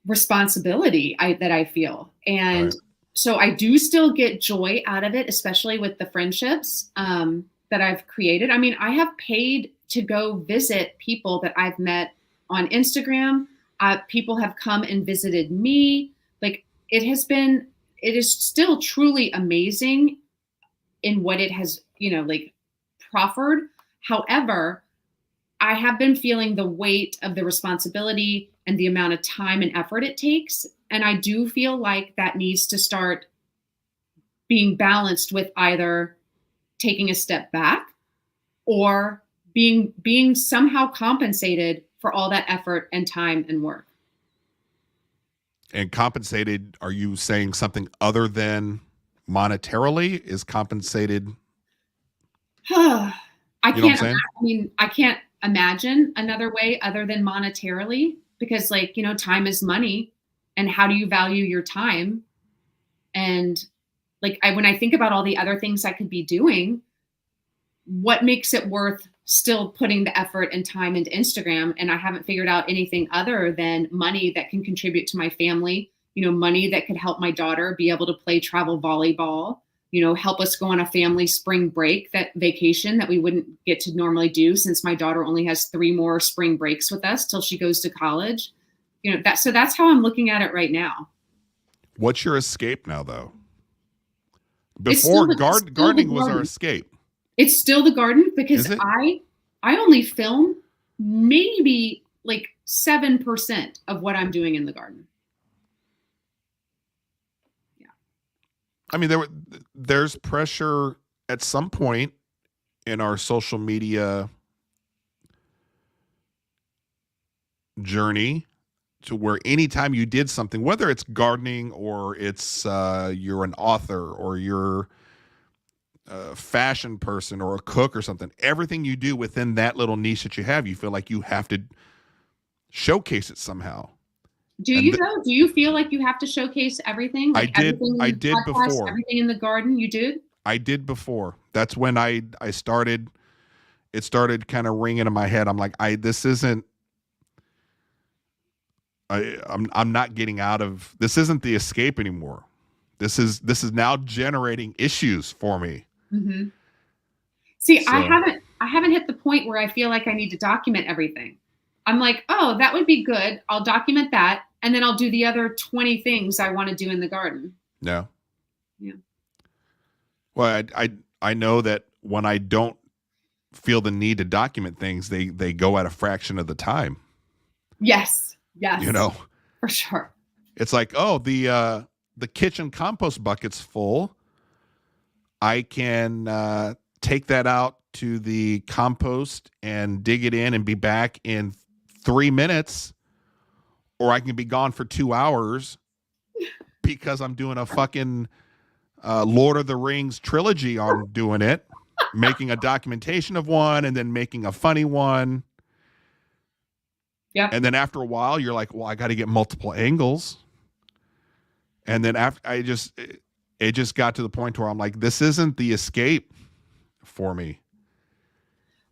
responsibility that I feel. And Right. so I do still get joy out of it, especially with the friendships that I've created. I mean, I have paid to go visit people that I've met on Instagram. People have come and visited me. Like it is still truly amazing in what it has, like proffered. However, I have been feeling the weight of the responsibility and the amount of time and effort it takes. And I do feel like that needs to start being balanced with either taking a step back or being somehow compensated for all that effort and time and work. And compensated, are you saying something other than monetarily? Is compensated? I You know what I'm can't, saying? I mean, I can't imagine another way other than monetarily because time is money, and how do you value your time? And when I think about all the other things I could be doing, what makes it worth still putting the effort and time into Instagram? And I haven't figured out anything other than money that can contribute to my family, money that could help my daughter be able to play travel volleyball, help us go on a family spring break, that vacation that we wouldn't get to normally do since my daughter only has 3 more spring breaks with us till she goes to college. So that's how I'm looking at it right now. What's your escape now, though? It's still Before it's still the gardening was our garden. escape. It's still the garden because Is it? I only film maybe 7% of what I'm doing in the garden. I mean, there's pressure at some point in our social media journey to where anytime you did something, whether it's gardening or it's you're an author or you're a fashion person or a cook or something, everything you do within that little niche that you have, you feel like you have to showcase it somehow. Do you though? Do you feel like you have to showcase everything? I did before. Everything in the garden, you did? I did before. That's when I started. It started kind of ringing in my head. I'm like, this isn't. I'm not getting out of this. Isn't the escape anymore? This is now generating issues for me. Mm-hmm. See, So, I haven't hit the point where I feel like I need to document everything. I'm like, oh, that would be good. I'll document that. And then I'll do the other 20 things I want to do in the garden. no. Yeah. Well, I know that when I don't feel the need to document things, they go at a fraction of the time. Yes. Yes. For sure. It's like, oh, the kitchen compost bucket's full. I can take that out to the compost and dig it in and be back in 3 minutes, or I can be gone for 2 hours because I'm doing a fucking Lord of the Rings trilogy on doing it, making a documentation of one and then making a funny one. Yeah. And then after a while, you're like, well, I got to get multiple angles. And then after it just got to the point where I'm like, this isn't the escape for me.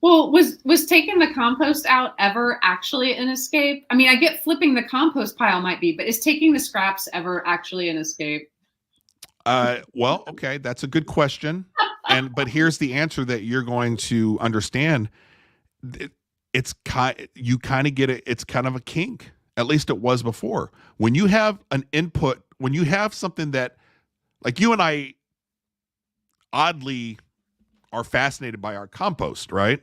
Well, was taking the compost out ever actually an escape? I mean, I get flipping the compost pile might be, but is taking the scraps ever actually an escape? Well, okay, that's a good question. But here's the answer that you're going to understand. You kind of get it. It's kind of a kink. At least it was before. When you have an input, when you have something that, like you and I oddly are fascinated by our compost, right?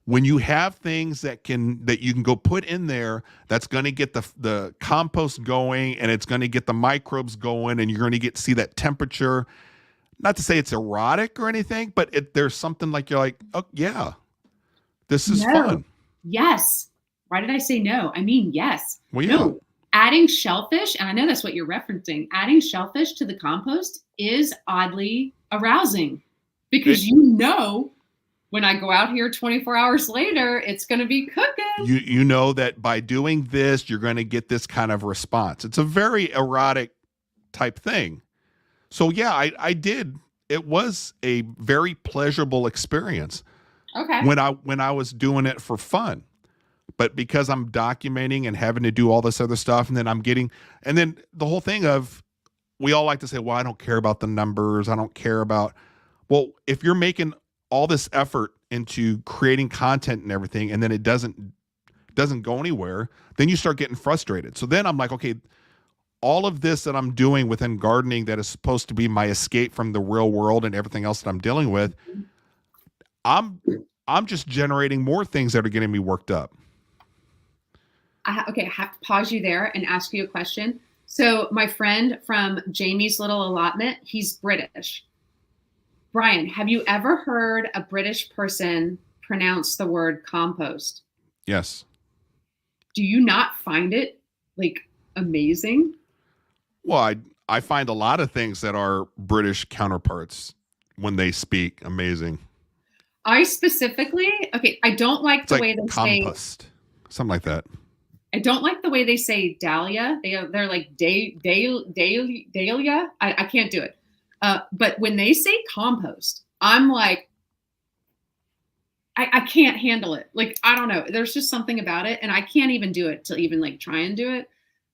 When you have things that you can go put in there, that's going to get the compost going, and it's going to get the microbes going, and you're going to see that temperature. Not to say it's erotic or anything, but there's something like you're like, oh yeah, this is fun. Yes. Why did I say no? I mean yes. Well, yeah. No. Adding shellfish, and I know that's what you're referencing. Adding shellfish to the compost is oddly arousing because when I go out here 24 hours later, it's going to be cooking. You know that by doing this, you're going to get this kind of response. It's a very erotic type thing. So yeah, I did. It was a very pleasurable experience. Okay. When I was doing it for fun. But because I'm documenting and having to do all this other stuff, and then the whole thing of, we all like to say, well, I don't care about the numbers. I don't care about, well, if you're making all this effort into creating content and everything, and then it doesn't go anywhere, then you start getting frustrated. So then I'm like, okay, all of this that I'm doing within gardening that is supposed to be my escape from the real world and everything else that I'm dealing with, I'm just generating more things that are getting me worked up. I have to pause you there and ask you a question. So my friend from Jamie's Little Allotment, he's British. Brian, have you ever heard a British person pronounce the word compost? Yes. Do you not find it like amazing? Well, I find a lot of things that are British counterparts when they speak amazing. I specifically, I don't like the way they compost, something like that. I don't like the way they say dahlia. They're like dahlia. I can't do it. But when they say compost, I'm like, I can't handle it. Like, I don't know. There's just something about it, and I can't even do it to even like try and do it.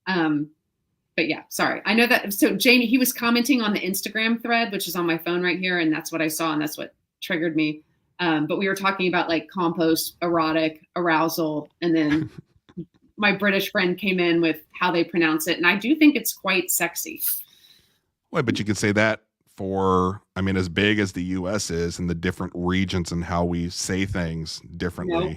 But yeah, sorry. I know that. So Jamie, he was commenting on the Instagram thread, which is on my phone right here, and that's what I saw, and that's what triggered me. But we were talking about like compost, erotic, arousal, and then my British friend came in with how they pronounce it, and I do think it's quite sexy. Well, but you could say that for, I mean, as big as the U.S. is, and the different regions and how we say things differently. No.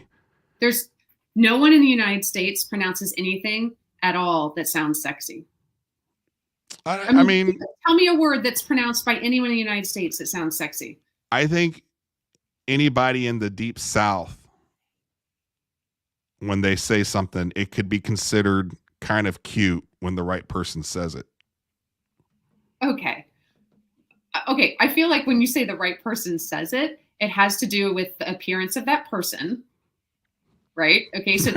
There's no one in the United States pronounces anything at all that sounds sexy. I mean, tell me a word that's pronounced by anyone in the United States that sounds sexy. I think anybody in the deep South, when they say something, it could be considered kind of cute when the right person says it. Okay. I feel like when you say the right person says it, it has to do with the appearance of that person, right? Okay, so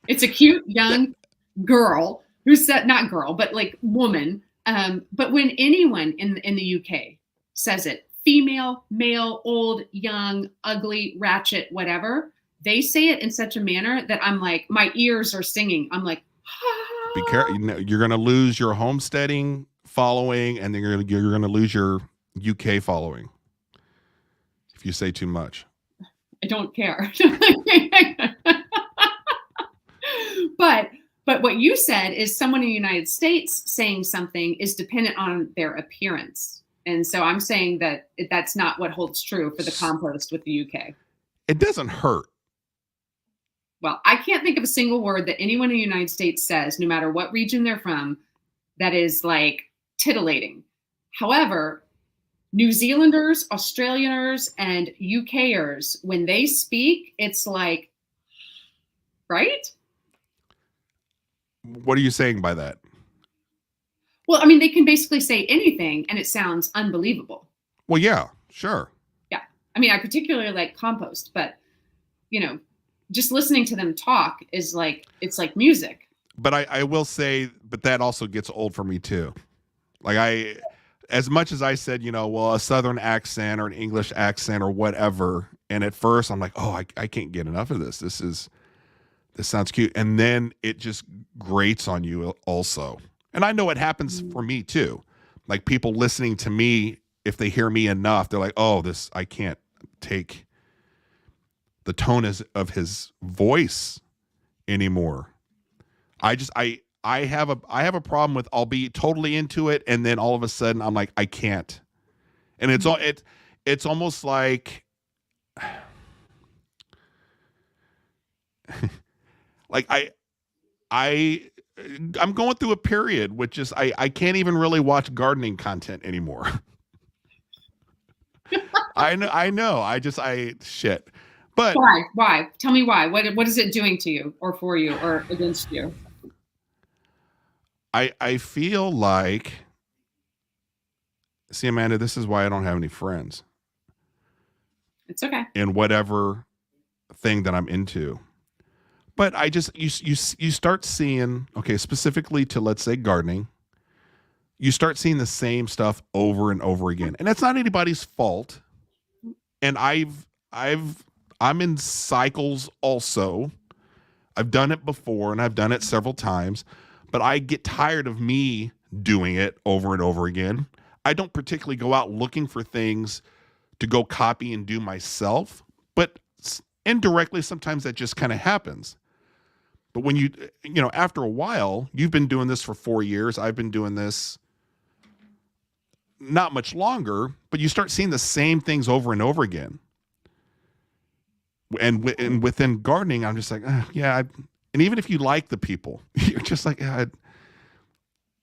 it's a cute young girl who said, not girl, but like woman. But when anyone in the UK says it, female, male, old, young, ugly, ratchet, whatever, they say it in such a manner that I'm like, my ears are singing. I'm like, ah. Be careful. You're going to lose your homesteading following, and then you're going to lose your UK following if you say too much. I don't care. But what you said is someone in the United States saying something is dependent on their appearance. And so I'm saying that that's not what holds true for the compost with the UK. It doesn't hurt. Well, I can't think of a single word that anyone in the United States says, no matter what region they're from, that is like titillating. However, New Zealanders, Australians, and UKers, when they speak, it's like, right? What are you saying by that? Well, I mean, they can basically say anything and it sounds unbelievable. Well, yeah, sure. Yeah. I mean, I particularly like compost, but, just listening to them talk is like, it's like music. But I will say, but that also gets old for me too. Like as much as I said, well, a Southern accent or an English accent or whatever. And at first I'm like, oh, I can't get enough of this. This sounds cute. And then it just grates on you also. And I know it happens for me too. Like people listening to me, if they hear me enough, they're like, oh, I can't take the tone of his voice anymore. I have a problem with, I'll be totally into it, and then all of a sudden I'm like, I can't. And it's almost like like I'm going through a period which is I can't even really watch gardening content anymore. I know. I shit. But Why? Why? Tell me why. What is it doing to you or for you or against you? I feel like, see, Amanda, this is why I don't have any friends It's okay. in whatever thing that I'm into. But I just you start seeing, okay, specifically to, let's say, gardening, you start seeing the same stuff over and over again, and that's not anybody's fault. And I'm in cycles also. I've done it before, and I've done it several times, but I get tired of me doing it over and over again. I don't particularly go out looking for things to go copy and do myself, but indirectly, sometimes that just kind of happens. But when you know, after a while, you've been doing this for 4 years. I've been doing this not much longer, but you start seeing the same things over and over again. And within gardening, I'm just like, yeah. And even if you like the people, you're just like,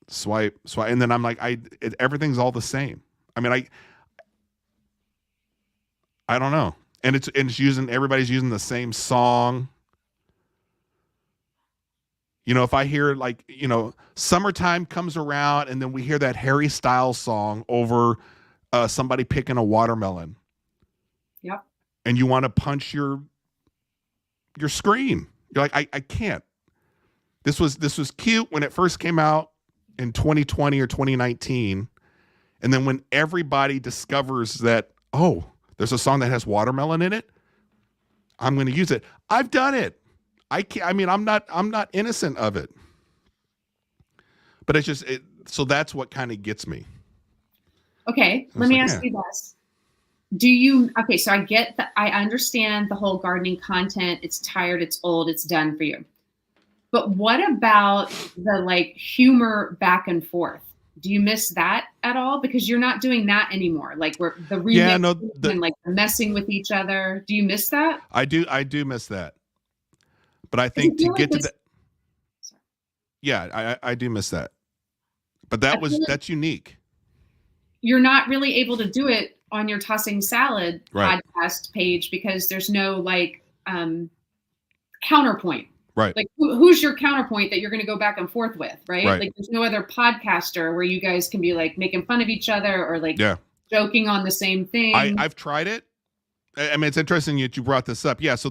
swipe. And then I'm like, everything's all the same. I mean, I don't know. And it's everybody's using the same song. You know, if I hear, like, you know, summertime comes around and then we hear that Harry Styles song over somebody picking a watermelon. Yep. And you want to punch your screen. You're like, I can't. This was cute when it first came out in 2020 or 2019. And then when everybody discovers that, oh, there's a song that has watermelon in it, I'm going to use it. I've done it. I can't. I mean, I'm not innocent of it. But it's just so that's what kind of gets me. Okay, let me ask you this. So I understand the whole gardening content. It's tired, it's old, it's done for you. But what about the, like, humor back and forth? Do you miss that at all? Because you're not doing that anymore. Like, the remix and like messing with each other. Do you miss that? I do miss that. But I think to get to that, yeah, I do miss that. But that's unique. You're not really able to do it on your Tossing Salad podcast page because there's no, like, counterpoint. Right. Like, who's your counterpoint that you're going to go back and forth with, right? Like, there's no other podcaster where you guys can be, like, making fun of each other or, like, joking on the same thing. I've tried it. I mean, it's interesting that you brought this up. Yeah, so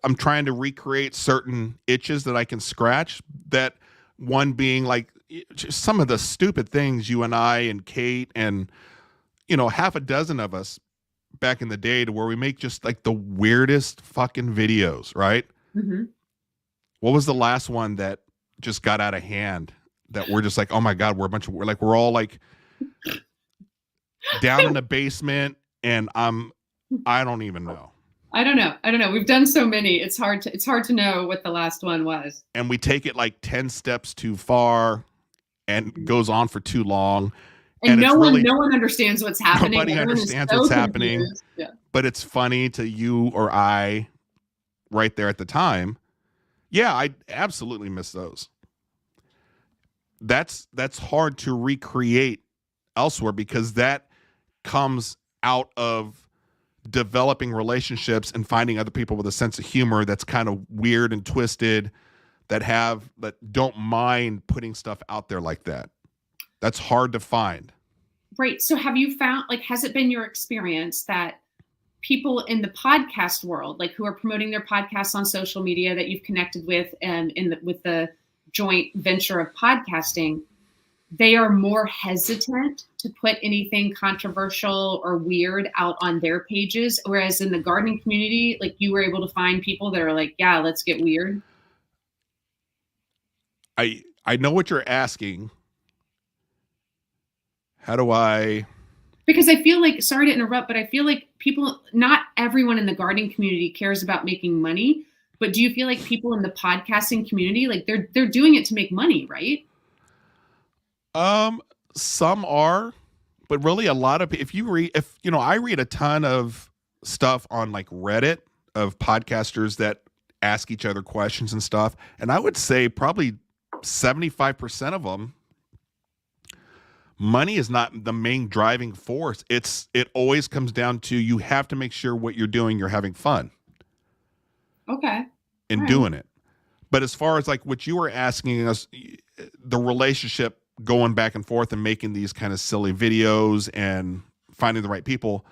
I'm trying to recreate certain itches that I can scratch. That one being, like, some of the stupid things you and I and Kate and, you know, half a dozen of us back in the day, to where we make just, like, the weirdest fucking videos, right? Mm-hmm. What was the last one that just got out of hand that we're just like, oh my God, we're all like down in the basement, and I don't even know. I don't know. We've done so many. It's hard to know what the last one was. And we take it like 10 steps too far and goes on for too long. And no one understands what's happening. Nobody understands what's happening. Yeah. But it's funny to you or I right there at the time. Yeah, I absolutely miss those. That's hard to recreate elsewhere, because that comes out of developing relationships and finding other people with a sense of humor that's kind of weird and twisted, that don't mind putting stuff out there like that. That's hard to find. Right. So have you found, like, has it been your experience that people in the podcast world, like, who are promoting their podcasts on social media that you've connected with and with the joint venture of podcasting, they are more hesitant to put anything controversial or weird out on their pages? Whereas in the gardening community, like, you were able to find people that are like, yeah, let's get weird. I know what you're asking. How do I? Because I feel like, sorry to interrupt, but I feel like not everyone in the gardening community cares about making money. But do you feel like people in the podcasting community, like, they're doing it to make money, right? Some are, But really, a lot of if you know, I read a ton of stuff on like Reddit of podcasters that ask each other questions and stuff, and I would say probably 75% of them, money is not the main driving force. It always comes down to you have to make sure what you're doing, you're having fun Okay. in All right. doing it. But as far as like what you were asking us, the relationship going back and forth and making these kind of silly videos and finding the right people,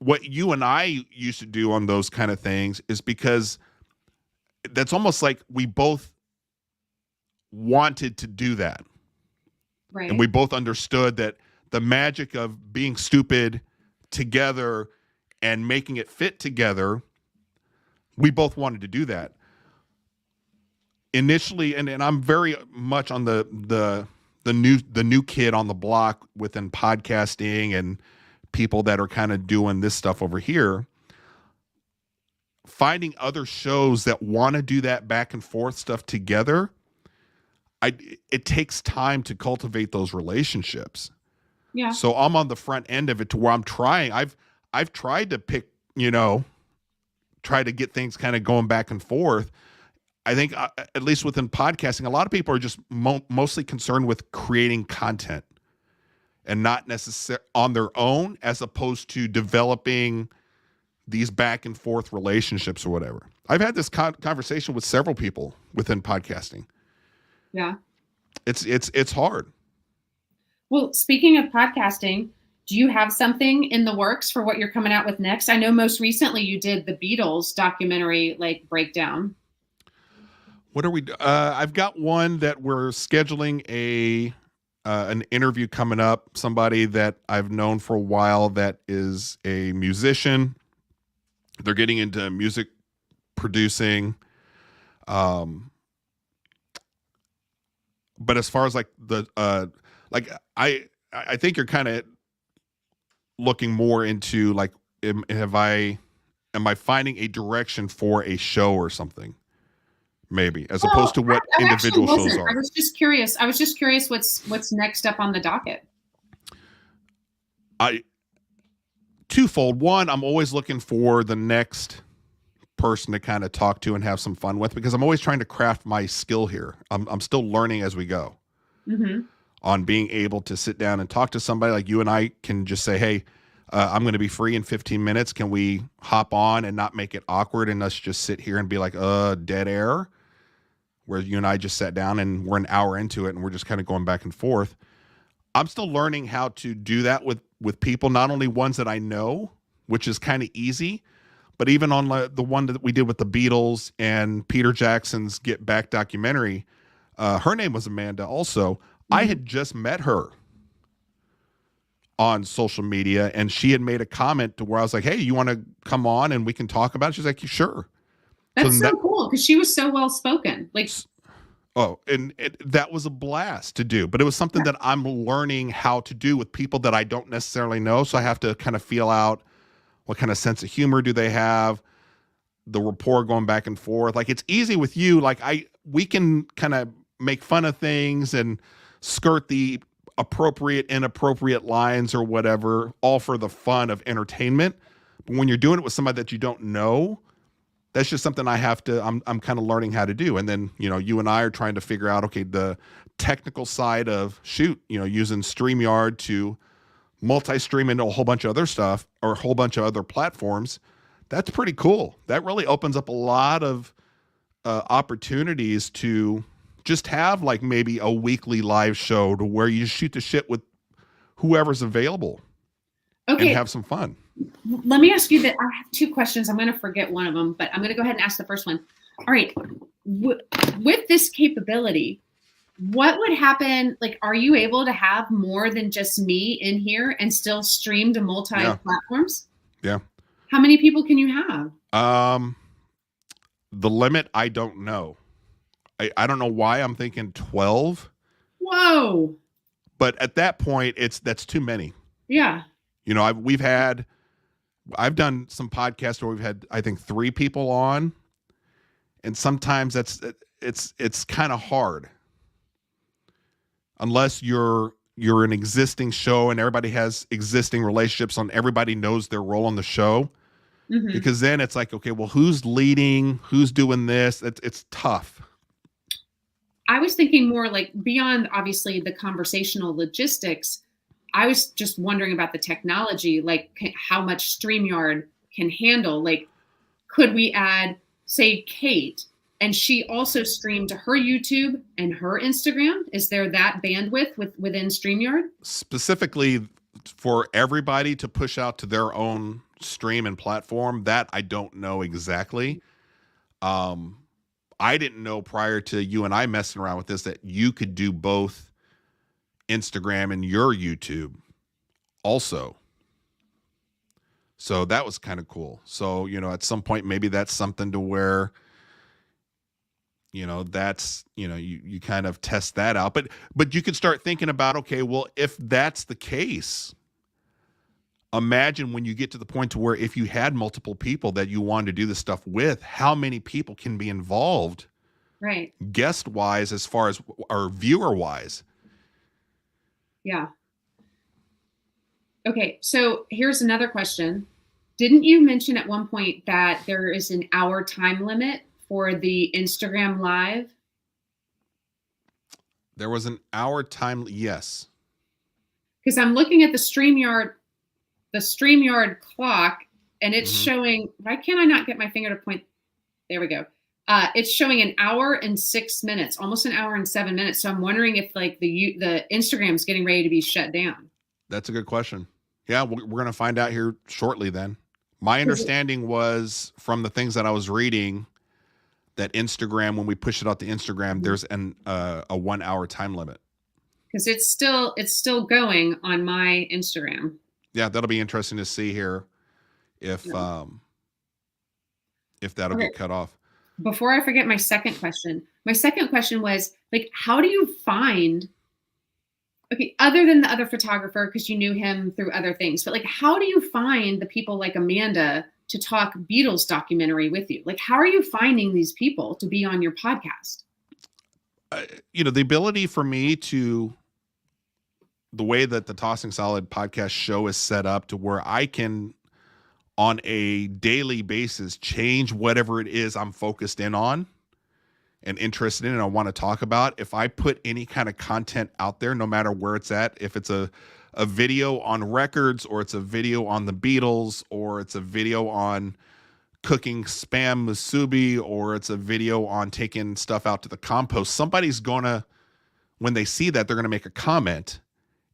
what you and I used to do on those kind of things is because that's almost like we both wanted to do that. Right. And we both understood that the magic of being stupid together and making it fit together, we both wanted to do that. Initially, and I'm very much on the new kid on the block within podcasting and people that are kind of doing this stuff over here. Finding other shows that want to do that back and forth stuff together, it takes time to cultivate those relationships. Yeah. So I'm on the front end of it to where I'm trying. I've tried to pick, try to get things kind of going back and forth. I think at least within podcasting, a lot of people are just mostly concerned with creating content and not necessarily on their own, as opposed to developing these back and forth relationships or whatever. I've had this conversation with several people within podcasting. Yeah. It's hard. Well, speaking of podcasting, do you have something in the works for what you're coming out with next? I know most recently you did the Beatles documentary, like breakdown. What are we? I've got one that we're scheduling an interview coming up. Somebody that I've known for a while that is a musician. They're getting into music producing. But as far as like I think you're kind of looking more into like, am I finding a direction for a show or something? Maybe, as opposed to what I individual shows wasn't. are. I was just curious what's next up on the docket. Twofold. One, I'm always looking for the next person to kind of talk to and have some fun with, because I'm always trying to craft my skill here. I'm still learning as we go on being able to sit down and talk to somebody like you, and I can just say, hey, I'm going to be free in 15 minutes. Can we hop on and not make it awkward and us just sit here and be like, dead air? Where you and I just sat down and we're an hour into it and we're just kind of going back and forth. I'm still learning how to do that with people, not only ones that I know, which is kind of easy, but even on the one that we did with the Beatles and Peter Jackson's Get Back documentary, her name was Amanda also. I had just met her on social media, and she had made a comment to where I was like, hey, you want to come on and we can talk about it? She's like, sure. That's so cool, because she was so well spoken. Like, and that was a blast to do, but it was something that I'm learning how to do with people that I don't necessarily know. So I have to kind of feel out what kind of sense of humor do they have, the rapport going back and forth. Like, it's easy with you. Like we can kind of make fun of things and skirt the appropriate, inappropriate lines or whatever, all for the fun of entertainment. But when you're doing it with somebody that you don't know, that's just something I'm kind of learning how to do. And then, you and I are trying to figure out, okay, the technical side of using StreamYard to multi-stream into a whole bunch of other stuff or a whole bunch of other platforms. That's pretty cool. That really opens up a lot of opportunities to just have like maybe a weekly live show to where you shoot the shit with whoever's available and have some fun. Let me ask you that. I have two questions. I'm going to forget one of them, but I'm going to go ahead and ask the first one. All right. With this capability, what would happen? Like, are you able to have more than just me in here and still stream to multi-platforms? Yeah. How many people can you have? The limit, I don't know. I don't know why I'm thinking 12. Whoa. But at that point, that's too many. Yeah. I've done some podcasts where we've had, I think, 3 people on, and sometimes it's kind of hard. unless you're an existing show and everybody has existing relationships on everybody knows their role on the show. Mhm. Because then it's like, okay, well, who's leading? Who's doing this? It's tough. I was thinking more like beyond obviously the conversational logistics. I was just wondering about the technology, like how much StreamYard can handle. Like, could we add, say, Kate, and she also streamed to her YouTube and her Instagram? Is there that bandwidth within StreamYard? Specifically for everybody to push out to their own stream and platform, that I don't know exactly. I didn't know prior to you and I messing around with this that you could do both Instagram and your YouTube also. So that was kind of cool. So, at some point, maybe that's something to where, that's, you kind of test that out. But you could start thinking about, okay, well, if that's the case, imagine when you get to the point to where if you had multiple people that you wanted to do this stuff with, how many people can be involved, Right. guest wise, as far as or viewer wise. Yeah. Okay. So here's another question. Didn't you mention at one point that there is an hour time limit for the Instagram live? There was an hour time. Yes. Because I'm looking at the StreamYard clock, and it's Mhm. showing. Why can't I not get my finger to point? There we go. It's showing an hour and 6 minutes, almost an hour and 7 minutes. So I'm wondering if like the Instagram's getting ready to be shut down. That's a good question. Yeah, we're going to find out here shortly then. My understanding was from the things that I was reading that Instagram, when we push it out to Instagram, there's a 1 hour time limit. Because it's still going on my Instagram. Yeah, that'll be interesting to see here if that'll get cut off. Before I forget my second question was like, how do you find, okay, other than the other photographer, because you knew him through other things, but like, how do you find the people like Amanda to talk Beatles documentary with you? Like, how are you finding these people to be on your podcast? The ability for me to, the way that the Tossing Solid podcast show is set up to where I can, on a daily basis, change whatever it is I'm focused in on and interested in and I want to talk about. If I put any kind of content out there, no matter where it's at, if it's a video on records or it's a video on the Beatles or it's a video on cooking Spam musubi or it's a video on taking stuff out to the compost, somebody's gonna, when they see that, they're gonna make a comment.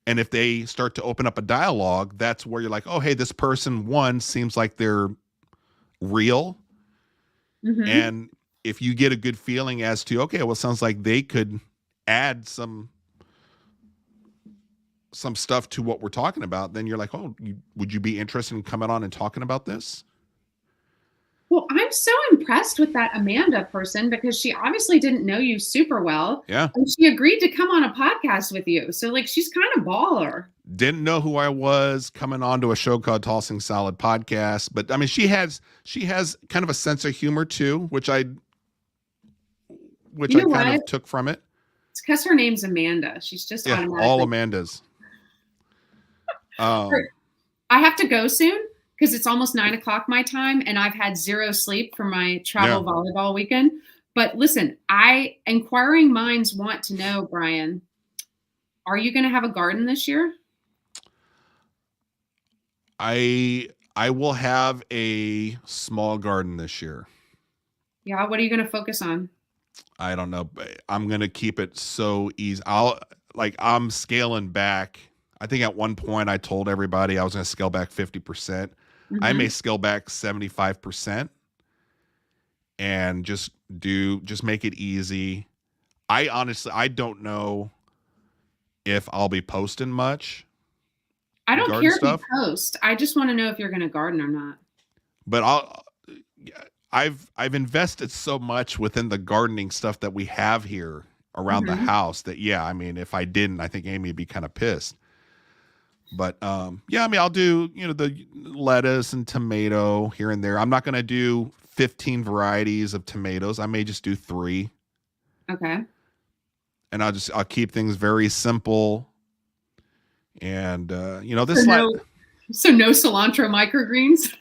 And if they start to open up a dialogue, that's where you're like, oh, hey, this person, one, seems like they're real. Mm-hmm. And if you get a good feeling as to, okay, well, it sounds like they could add some stuff to what we're talking about, then you're like, oh, would you be interested in coming on and talking about this? Well, I'm so impressed with that Amanda person because she obviously didn't know you super well. Yeah. And she agreed to come on a podcast with you. So like, she's kind of baller. Didn't know who I was, coming on to a show called Tossing Salad Podcast. But I mean, she has kind of a sense of humor too, which I kind of took from it. It's because her name's Amanda. She's just automatically all Amandas. I have to go soon because it's almost 9 o'clock my time, and I've had zero sleep from my travel volleyball weekend. But listen, inquiring minds want to know, Brian, are you going to have a garden this year? I will have a small garden this year. Yeah. What are you going to focus on? I don't know. I'm going to keep it so easy. I'm scaling back. I think at one point I told everybody I was going to scale back 50%. Mm-hmm. I may scale back 75% and just make it easy. I don't know if I'll be posting much. I don't care if you post. I just want to know if you're going to garden or not. But I've invested so much within the gardening stuff that we have here around the house that, I mean, if I didn't, I think Amy would be kind of pissed. But I mean, I'll do, the lettuce and tomato here and there. I'm not going to do 15 varieties of tomatoes. I may just do 3. Okay. and I'll keep things very simple. And this So no cilantro microgreens.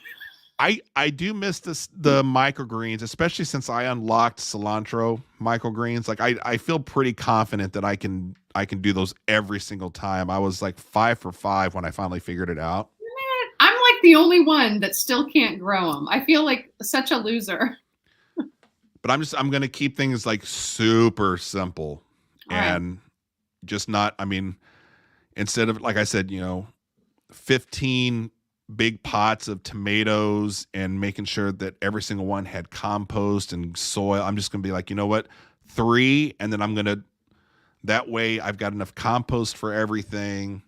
I do miss the microgreens, especially since I unlocked cilantro microgreens. Like I feel pretty confident that I can do those every single time. I was like 5 for 5 when I finally figured it out. I'm like the only one that still can't grow them. I feel like such a loser. But I'm going to keep things like super simple and just not, I mean, instead of, like I said, 15 big pots of tomatoes and making sure that every single one had compost and soil. I'm just going to be like, you know what? 3. And then that way I've got enough compost for everything.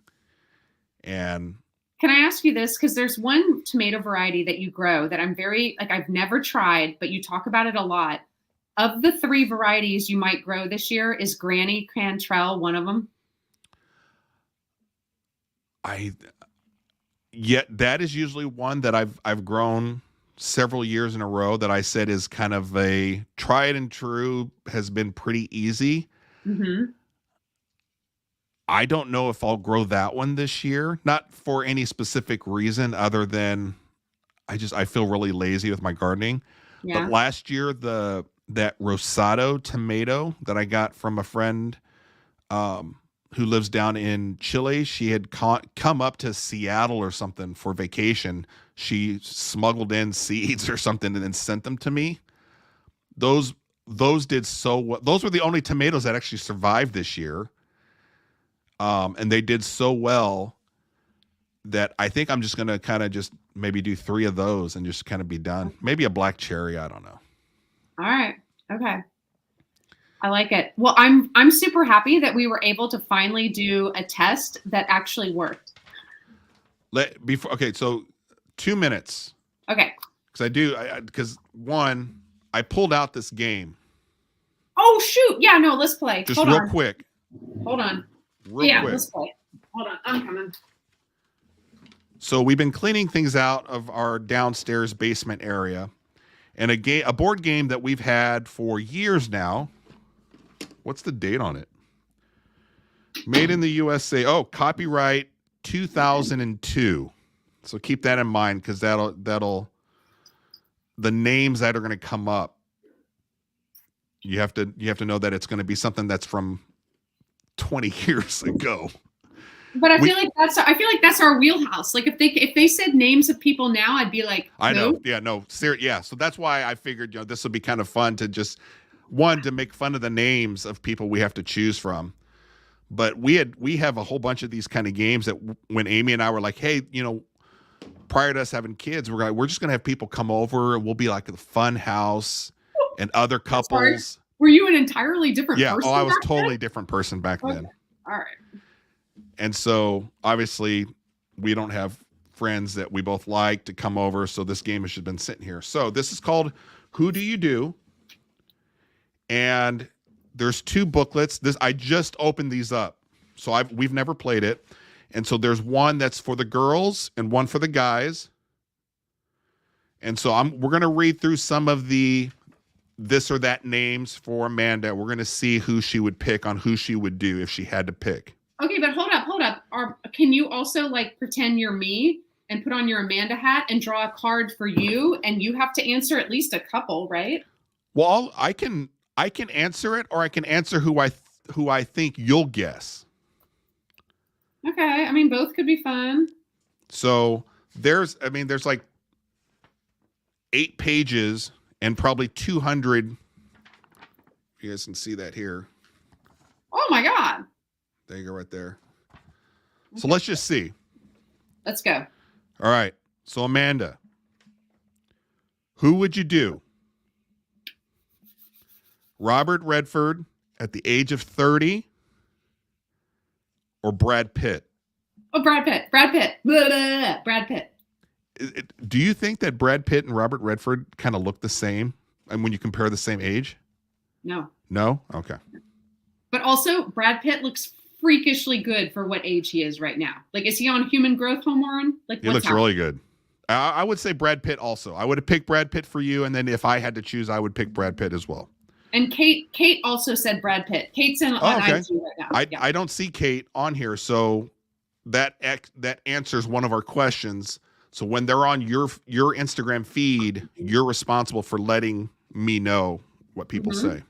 And can I ask you this? Because there's one tomato variety that you grow that I've never tried, but you talk about it a lot. Of the 3 varieties you might grow this year, is Granny Cantrell one of them? That is usually one that I've grown several years in a row that I said is kind of a tried and true, has been pretty easy. Mm-hmm. I don't know if I'll grow that one this year, not for any specific reason other than I feel really lazy with my gardening. Yeah. But last year, that Rosado tomato that I got from a friend who lives down in Chile, she had come up to Seattle or something for vacation. She smuggled in seeds or something and then sent them to me. Those did so well. Those were the only tomatoes that actually survived this year. And they did so well that I think I'm just going to kind of just maybe do 3 of those and just kind of be done. Maybe a black cherry. I don't know. All right. Okay. I like it. Well, I'm super happy that we were able to finally do a test that actually worked. Okay. So 2 minutes. Okay. Because one, I pulled out this game. Oh shoot. Yeah, no, let's play. Just real quick. Hold on. Real quick. Let's play. Hold on. I'm coming. So we've been cleaning things out of our downstairs basement area, and a board game that we've had for years now. What's the date on it? Made in the USA. Oh, copyright 2002. So keep that in mind, because that'll the names that are going to come up. You have to know that it's going to be something that's from 20 years ago. But I feel like that's our wheelhouse. Like if they said names of people now, I'd be like, I know. Yeah, no. Yeah. So that's why I figured, this would be kind of fun to just to make fun of the names of people we have to choose from. But we have a whole bunch of these kind of games that when Amy and I were like, hey, prior to us having kids, we're just gonna have people come over. We'll be like the fun house and other couples. Were you an entirely different person? Yeah. Oh, I was totally different person back then. All right. And so obviously we don't have friends that we both like to come over. So this game has just been sitting here. So this is called Who Do You Do? And there's 2 booklets. I just opened these up. So we've never played it. And so there's one that's for the girls and one for the guys. And so we're going to read through some of the this or that names for Amanda. We're going to see who she would pick on who she would do if she had to pick. Okay, but hold up. Can you also pretend you're me and put on your Amanda hat and draw a card for you, and you have to answer at least a couple, right? Well, I can answer it, or I can answer who I think you'll guess. Okay, I mean both could be fun. So there's like 8 pages and probably 200. You guys can see that here. Oh my God. There you go, right there. Okay. So let's just see. Let's go. All right. So Amanda, who would you do? Robert Redford at the age of 30 or Brad Pitt? Oh, Brad Pitt. Blah, blah, blah. Brad Pitt. Do you think that Brad Pitt and Robert Redford kind of look the same? And when you compare the same age? No. No? Okay. But also, Brad Pitt looks freakishly good for what age he is right now. Is he on human growth hormone? He looks really good. I would say Brad Pitt also. I would have picked Brad Pitt for you, and then if I had to choose, I would pick Brad Pitt as well. And Kate also said Brad Pitt. Kate's on okay. IG right now. Yeah. I don't see Kate on here, so that answers one of our questions. So when they're on your Instagram feed, you're responsible for letting me know what people say.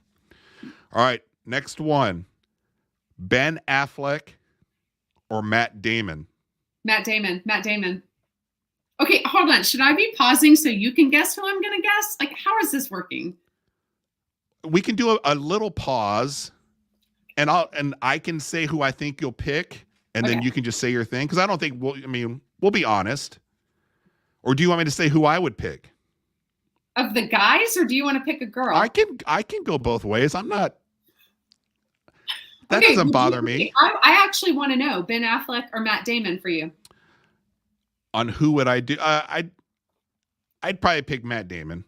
All right, next one. Ben Affleck or Matt Damon? Matt Damon. Okay, hold on. Should I be pausing so you can guess who I'm going to guess? Like, how is this working? We can do a little pause, and I can say who I think you'll pick, and then you can just say your thing, because I don't think we'll be honest. Or do you want me to say who I would pick? Of the guys, or do you want to pick a girl? I can go both ways. I'm not. That doesn't bother me. I actually want to know Ben Affleck or Matt Damon for you. On who would I do? I'd probably pick Matt Damon.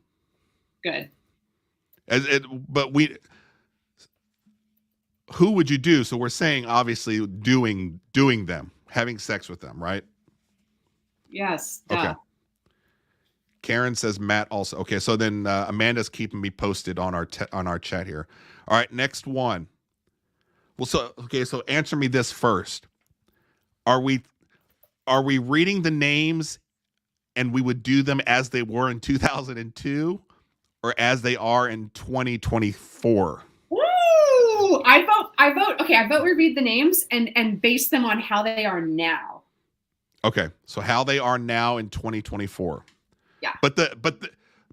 Good. Who would you do? So we're saying obviously doing them, having sex with them, right? Yes. Okay. Karen says Matt also. Okay, so then Amanda's keeping me posted on our chat here. All right, next one. Well, so answer me this first. Are we reading the names and we would do them as they were in 2002 or as they are in 2024? Ooh, I vote. Okay, I vote we read the names and base them on how they are now. Okay, so how they are now in 2024. Yeah. But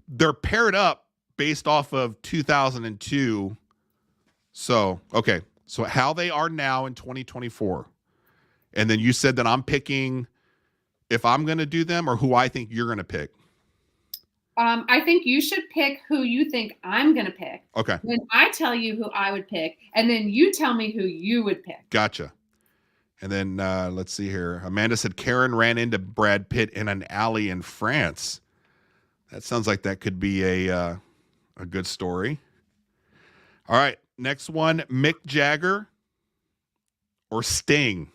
they're paired up based off of 2002. So, okay. So how they are now in 2024. And then you said that I'm picking if I'm going to do them or who I think you're going to pick. I think you should pick who you think I'm going to pick. Okay. Then I tell you who I would pick, and then you tell me who you would pick. Gotcha. And then let's see here. Amanda said Karen ran into Brad Pitt in an alley in France. That sounds like that could be a good story. All right. Next one, Mick Jagger or Sting?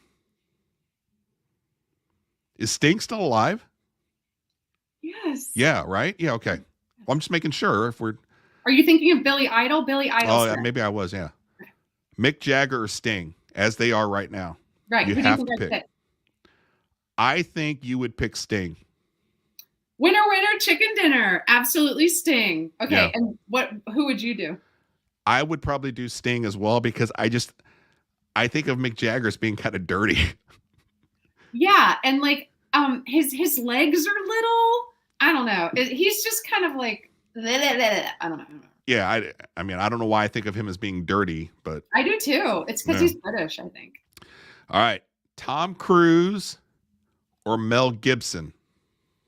Is Sting still alive? Yes. Yeah, right? Yeah, okay. Well, I'm just making sure if we're... Are you thinking of Billy Idol? Billy Idol. Oh, yeah, maybe I was, yeah. Mick Jagger or Sting, as they are right now. Right. You have to pick. I think you would pick Sting. Winner, chicken dinner. Absolutely Sting. Okay, yeah. And who would you do? I would probably do Sting as well because I think of Mick Jagger as being kind of dirty. Yeah, and like his legs are little. I don't know. He's just kind of like I don't know. Yeah, I mean I don't know why I think of him as being dirty, but I do too. It's because he's British, I think. All right, Tom Cruise or Mel Gibson?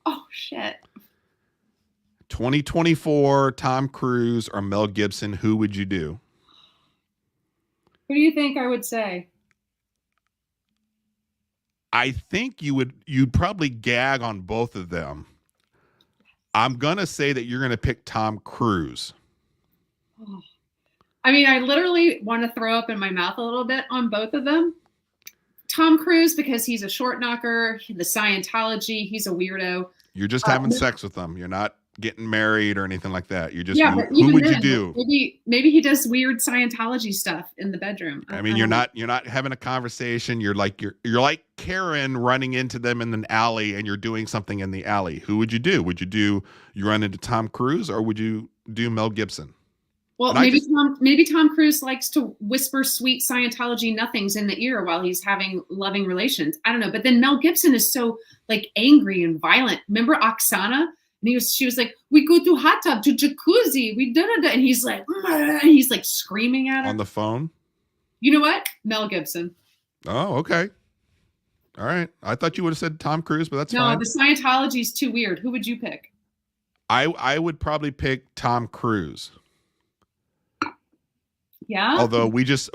Oh shit. 2024, Tom Cruise or Mel Gibson, who would you do? Who do you think I would say? I think you'd probably gag on both of them. I'm going to say that you're going to pick Tom Cruise. I mean, I literally want to throw up in my mouth a little bit on both of them. Tom Cruise, because he's a short knocker, the Scientology, he's a weirdo. You're just having sex with them. You're not getting married or anything like that. You're just, who would you do? Maybe he does weird Scientology stuff in the bedroom. I mean, you're not having a conversation. You're like Karen running into them in an alley and you're doing something in the alley. Who would you do? Would you run into Tom Cruise or would you do Mel Gibson? Well, maybe Tom Cruise likes to whisper sweet Scientology nothings in the ear while he's having loving relations. I don't know. But then Mel Gibson is so like angry and violent. Remember Oksana? And she was like, we go to hot tub, to jacuzzi, we da-da-da. And he's like screaming at her. On the phone? You know what? Mel Gibson. Oh, okay. All right. I thought you would have said Tom Cruise, but that's fine. No, the Scientology is too weird. Who would you pick? I would probably pick Tom Cruise. Yeah. Although we just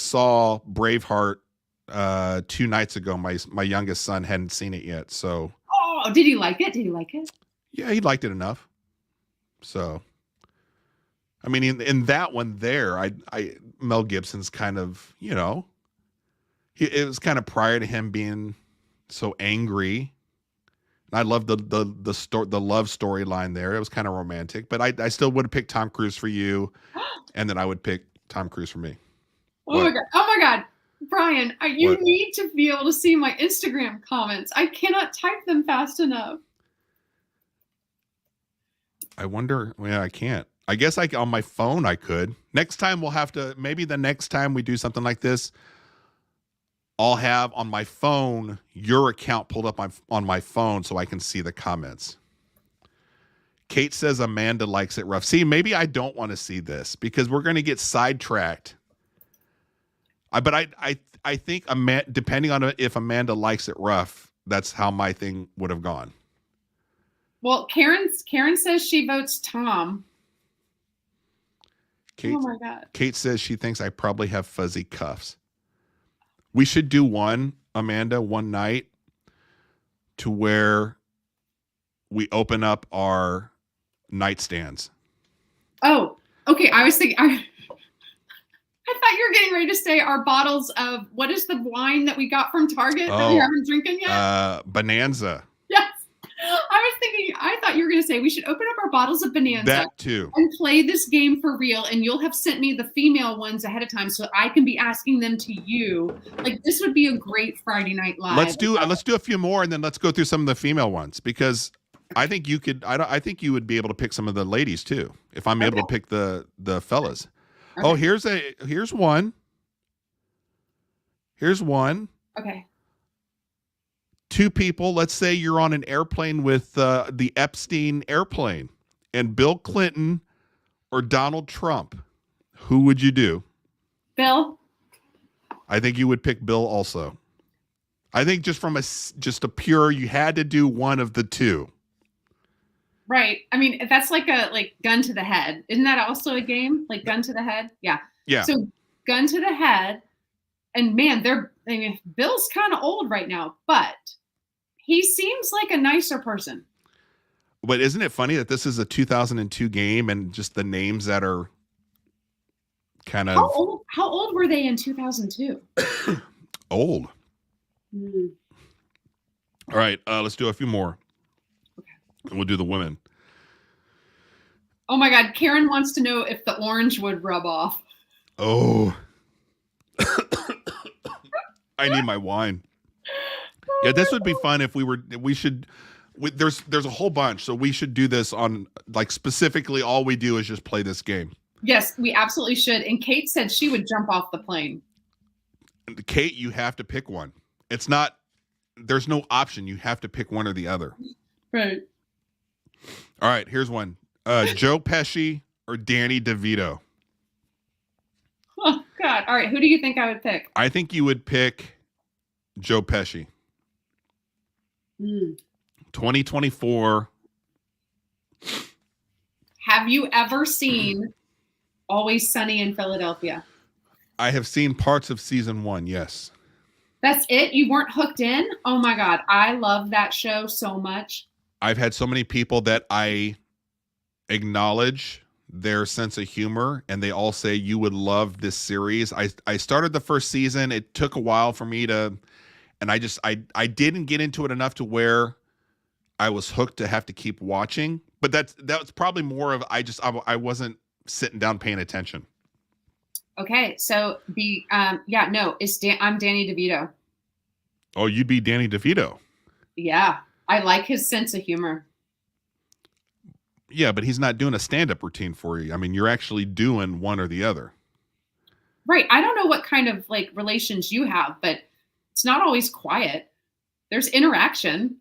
saw Braveheart 2 nights ago. My youngest son hadn't seen it yet, so. Oh, did he like it? Yeah, he liked it enough. So, I mean, in that one there, Mel Gibson's kind of, it was kind of prior to him being so angry I love the love storyline there. It was kind of romantic, but I still would have picked Tom Cruise for you, and then I would pick Tom Cruise for me. Oh my god! Oh my god, Brian, you What? need to be able to see my Instagram comments. I cannot type them fast enough. I wonder. Yeah, I can't. I guess on my phone I could. Next time we'll have to. Maybe the next time we do something like this, I'll have on my phone your account pulled up on my phone so I can see the comments. Kate says Amanda likes it rough. See, maybe I don't want to see this because we're going to get sidetracked. But I think depending on if Amanda likes it rough, that's how my thing would have gone. Well, Karen says she votes Tom. Oh my god. Kate says she thinks I probably have fuzzy cuffs. We should do one, Amanda, one night to where we open up our nightstands. Oh, okay. I was thinking. I thought you were getting ready to say our bottles of what is the wine that we got from Target that we haven't drinking yet? Bonanza. Yes. I thought you were going to say we should open up our bottles of Bonanza. That too. And play this game for real. And you'll have sent me the female ones ahead of time so I can be asking them to you. Like this would be a great Friday Night Live. Let's do a few more and then let's go through some of the female ones because I think you could. I think you would be able to pick some of the ladies too if I'm able to pick the fellas. Okay. Oh, here's one. Here's one. Okay. Two people. Let's say you're on an airplane with the Epstein airplane and Bill Clinton or Donald Trump. Who would you do? Bill. I think you would pick Bill also. I think just from a pure, you had to do one of the two. Right. I mean, that's like gun to the head. Isn't that also a game? Like gun to the head? Yeah. Yeah. So gun to the head. And man, Bill's kind of old right now, but he seems like a nicer person. But isn't it funny that this is a 2002 game and just the names that are kind of... How old were they in 2002? Old. All right. Let's do a few more. We'll do the women. Oh my God. Karen wants to know if the orange would rub off. Oh. I need my wine. Yeah, this would be fun if there's a whole bunch. So we should do this on specifically all we do is just play this game. Yes, we absolutely should. And Kate said she would jump off the plane. Kate, you have to pick one. There's no option. You have to pick one or the other. Right. All right, here's one. Joe Pesci or Danny DeVito? Oh, God. All right, who do you think I would pick? I think you would pick Joe Pesci. 2024. Have you ever seen Always Sunny in Philadelphia? I have seen parts of season 1, yes. That's it? You weren't hooked in? Oh, my God. I love that show so much. I've had so many people that I acknowledge their sense of humor, and they all say you would love this series. I started the first season. It took a while for me to, and I didn't get into it enough to where I was hooked to have to keep watching. But that was probably more of I wasn't sitting down paying attention. Okay, so I'm Danny DeVito. Oh, you'd be Danny DeVito. Yeah. I like his sense of humor. Yeah, but he's not doing a stand-up routine for you. I mean, you're actually doing one or the other. Right. I don't know what kind of relations you have, but it's not always quiet. There's interaction.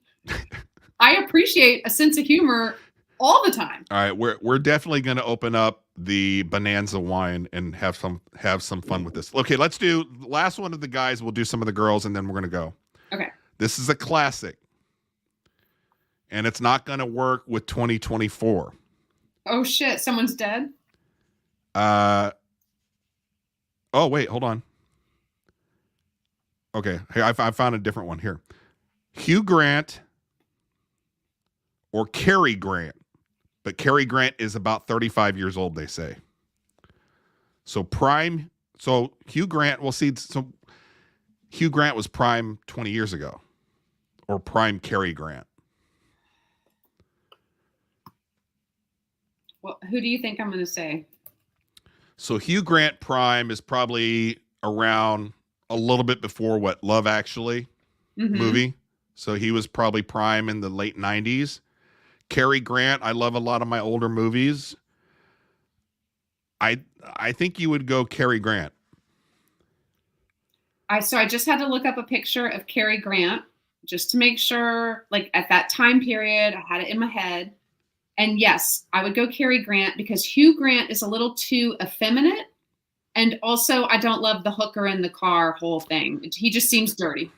I appreciate a sense of humor all the time. All right, we're definitely going to open up the Bonanza wine and have some fun with this. Okay, let's do the last one of the guys. We'll do some of the girls, and then we're going to go. Okay. This is a classic. And it's not going to work with 2024. Oh, shit. Someone's dead? Oh, wait. Hold on. Okay. Hey, I found a different one here. Hugh Grant or Cary Grant. But Cary Grant is about 35 years old, they say. So Hugh Grant, Hugh Grant was prime 20 years ago. Or prime Cary Grant. Well, who do you think I'm going to say? So Hugh Grant prime is probably around a little bit before what Love Actually movie. So he was probably prime in the late 90s. Cary Grant, I love a lot of my older movies. I think you would go Cary Grant. So I just had to look up a picture of Cary Grant just to make sure, like at that time period, I had it in my head. And yes, I would go Cary Grant because Hugh Grant is a little too effeminate. And also, I don't love the hooker in the car whole thing. He just seems dirty.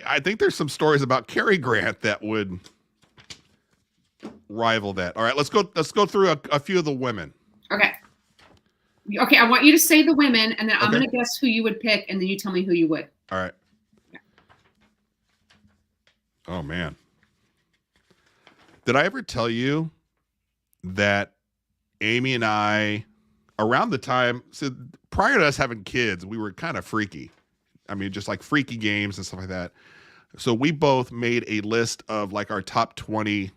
I think there's some stories about Cary Grant that would rival that. All right, let's go through a few of the women. Okay. Okay, I want you to say the women, and then I'm going to guess who you would pick, and then you tell me who you would. All right. Oh, man. Did I ever tell you that Amy and I, around the time, so prior to us having kids, we were kind of freaky. I mean, just like freaky games and stuff like that. So we both made a list of like our top 20,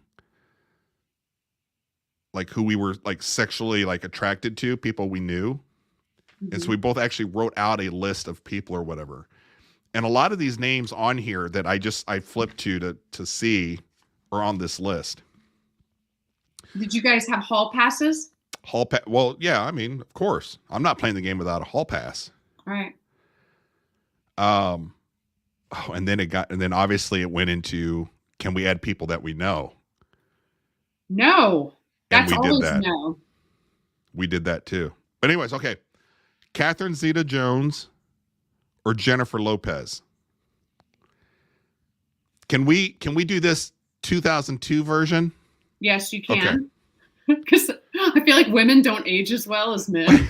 like who we were like sexually like attracted to, people we knew. And so we both actually wrote out a list of people or whatever. And a lot of these names on here that I flipped to see are on this list. Did you guys have hall passes? Well, yeah, I mean, of course. I'm not playing the game without a hall pass. All right. And then obviously it went into, can we add people that we know? No. That's and we always did that. no. We did that too. But anyways, okay. Catherine Zeta-Jones or Jennifer Lopez? Can we do this 2002 version? Yes, you can. Because I feel like women don't age as well as men.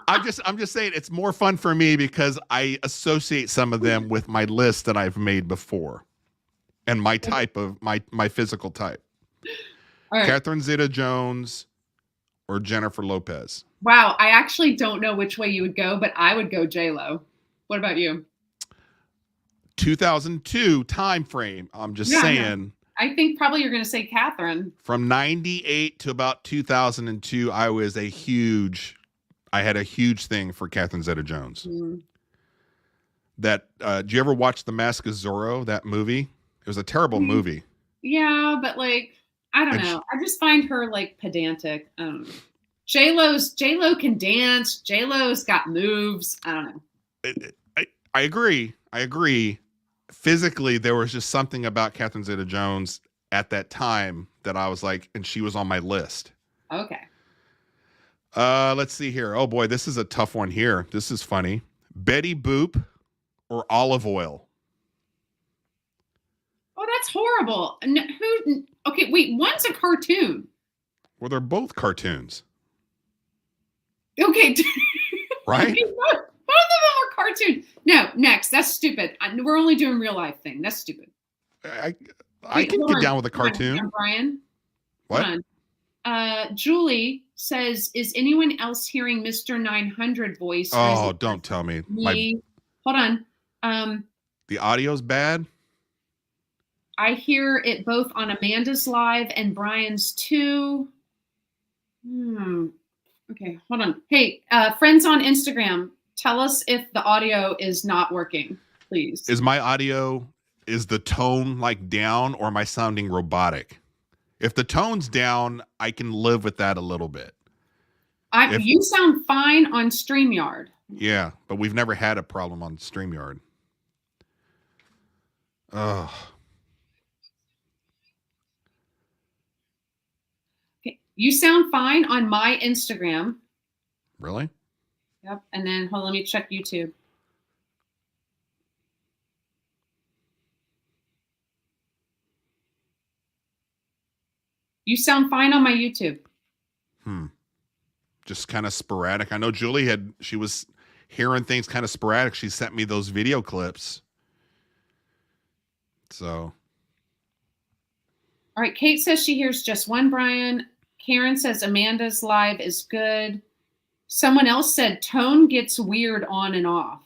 I'm just saying it's more fun for me because I associate some of them with my list that I've made before and my type of my physical type. All right. Catherine Zeta-Jones or Jennifer Lopez? Wow, I actually don't know which way you would go, but I would go J-Lo. What about you? 2002 time frame. I'm just saying. I think probably you're going to say Catherine. From 98 to about 2002, I had a huge thing for Catherine Zeta-Jones. That did you ever watch The Mask of Zorro, that movie? It was a terrible movie. Yeah, but like, I don't know. I just find her like pedantic. I don't know. J-Lo can dance. J-Lo's got moves. I don't know. I agree. Physically, there was just something about Catherine Zeta-Jones at that time that I was like, and she was on my list. Okay. Let's see here. Oh boy, this is a tough one here. This is funny. Betty Boop or Olive Oil? Oh, that's horrible. Okay, wait, one's a cartoon. Well, they're both cartoons. Okay. Right? Both of them are cartoon. No, next. That's stupid. We're only doing real life thing. That's stupid. I can get down with a cartoon. Brian. What? Hold on. Julie says, is anyone else hearing Mr. 900 voice? Oh, don't tell me. Hold on. The audio's bad? I hear it both on Amanda's live and Brian's too. Okay, hold on. Hey, friends on Instagram, tell us if the audio is not working, please. Is the tone like down or am I sounding robotic? If the tone's down, I can live with that a little bit. You sound fine on StreamYard. Yeah, but we've never had a problem on StreamYard. Ugh. Okay, you sound fine on my Instagram. Really? Yep. And then hold on, let me check YouTube. You sound fine on my YouTube. Just kind of sporadic. I know Julie she was hearing things kind of sporadic. She sent me those video clips. So. All right. Kate says she hears just one Brian. Karen says Amanda's live is good. Someone else said tone gets weird on and off.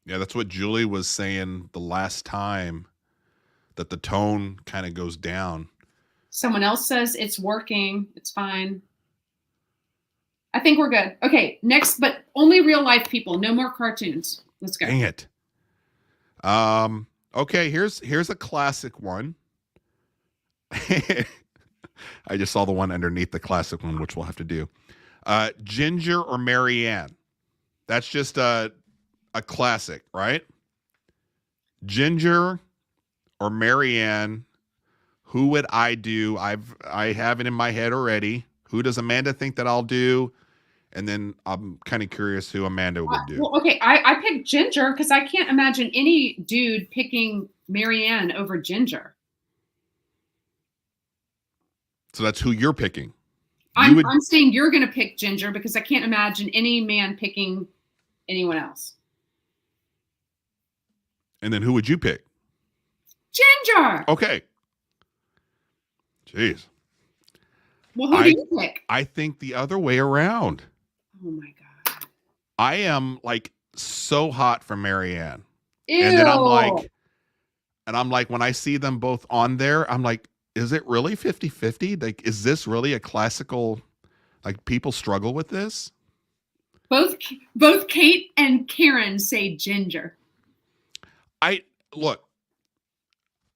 Yeah, that's what Julie was saying the last time, that the tone kind of goes down. Someone else says it's working. It's fine. I think we're good. Okay, next, but only real life people. No more cartoons. Let's go. Dang it. Okay, here's a classic one. I just saw the one underneath the classic one, which we'll have to do. Ginger or Marianne. That's just a classic, right? Ginger or Marianne. Who would I do? I have it in my head already. Who does Amanda think that I'll do? And then I'm kind of curious who Amanda would do. Well, okay, I picked Ginger because I can't imagine any dude picking Marianne over Ginger. So that's who you're picking. I'm saying you're going to pick Ginger because I can't imagine any man picking anyone else. And then who would you pick? Ginger. Okay. Jeez. Well, who do you pick? I think the other way around. Oh my God. I am like so hot for Marianne. Ew. And then I'm like, when I see them both on there, I'm like, is it really 50-50? Like, is this really a classical, like people struggle with this? Both Kate and Karen say Ginger. I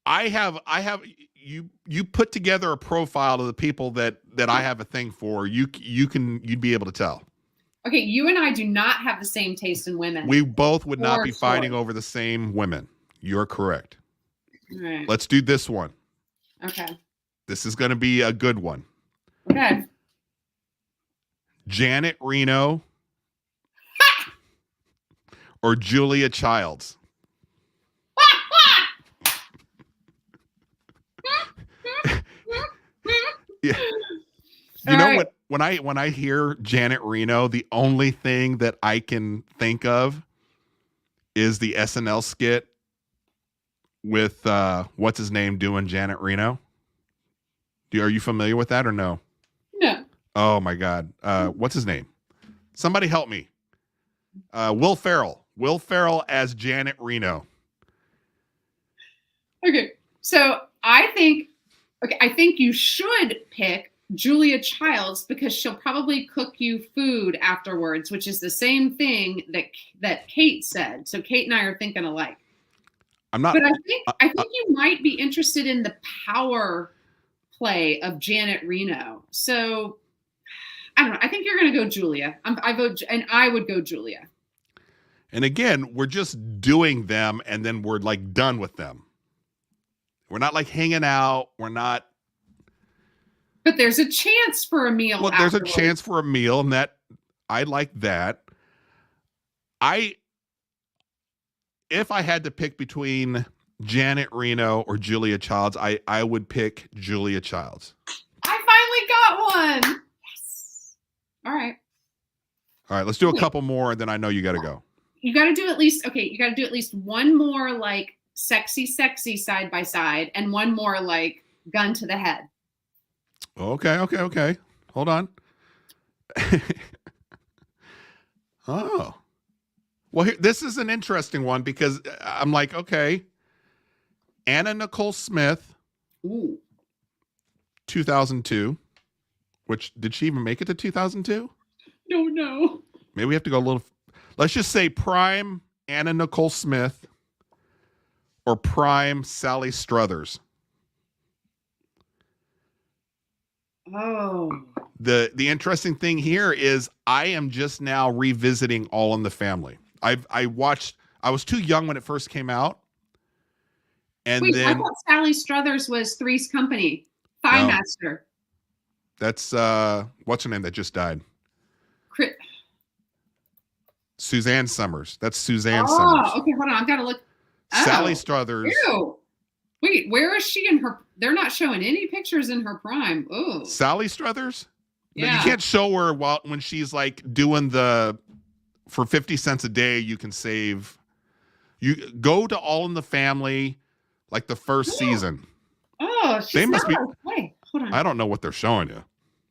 have you put together a profile of the people that I have a thing for. You'd be able to tell. Okay, you and I do not have the same taste in women. We both would not be fighting over the same women. You're correct. All right. Let's do this one. Okay. This is going to be a good one. Okay. Janet Reno or Julia Childs? Yeah. You know what? When I hear Janet Reno, the only thing that I can think of is the SNL skit with what's his name doing Janet Reno. Are you familiar with that or no? No. Oh my God. What's his name? Somebody help me. Will Ferrell. Will Ferrell as Janet Reno. Okay. So I think you should pick Julia Childs because she'll probably cook you food afterwards, which is the same thing that Kate said. So Kate and I are thinking alike. I'm not. But I think you might be interested in the power play of Janet Reno. So I don't know. I think you're going to go Julia. I would go Julia. And again, we're just doing them, and then we're like done with them. We're not like hanging out. We're not. But there's a chance for a meal. Well, there's a chance for a meal, and that I like that. If I had to pick between Janet Reno or Julia Childs, I would pick Julia Childs. I finally got one. Yes. All right. All right, let's do a couple more, and then I know you got to go. You got to do at least one more like sexy side by side, and one more like gun to the head. Okay. Hold on. Oh. Well, this is an interesting one because I'm like, okay. Anna Nicole Smith. Ooh. 2002. Which, did she even make it to 2002? No. Maybe we have to go a little. Let's just say prime Anna Nicole Smith or prime Sally Struthers. Oh. The interesting thing here is I am just now revisiting All in the Family. I was too young when it first came out. And wait, then I thought Sally Struthers was Three's Company. Thigh Master. That's what's her name that just died? Suzanne Summers. That's Suzanne Summers. Oh, okay, hold on. I've got to look. Sally Struthers. Ew. Wait, where is she in her? They're not showing any pictures in her prime. Oh. Sally Struthers? Yeah. You can't show her when she's like doing for 50 cents a day, you can save. You go to All in the Family, like the first season. Oh, they must be. Wait, hold on. I don't know what they're showing you.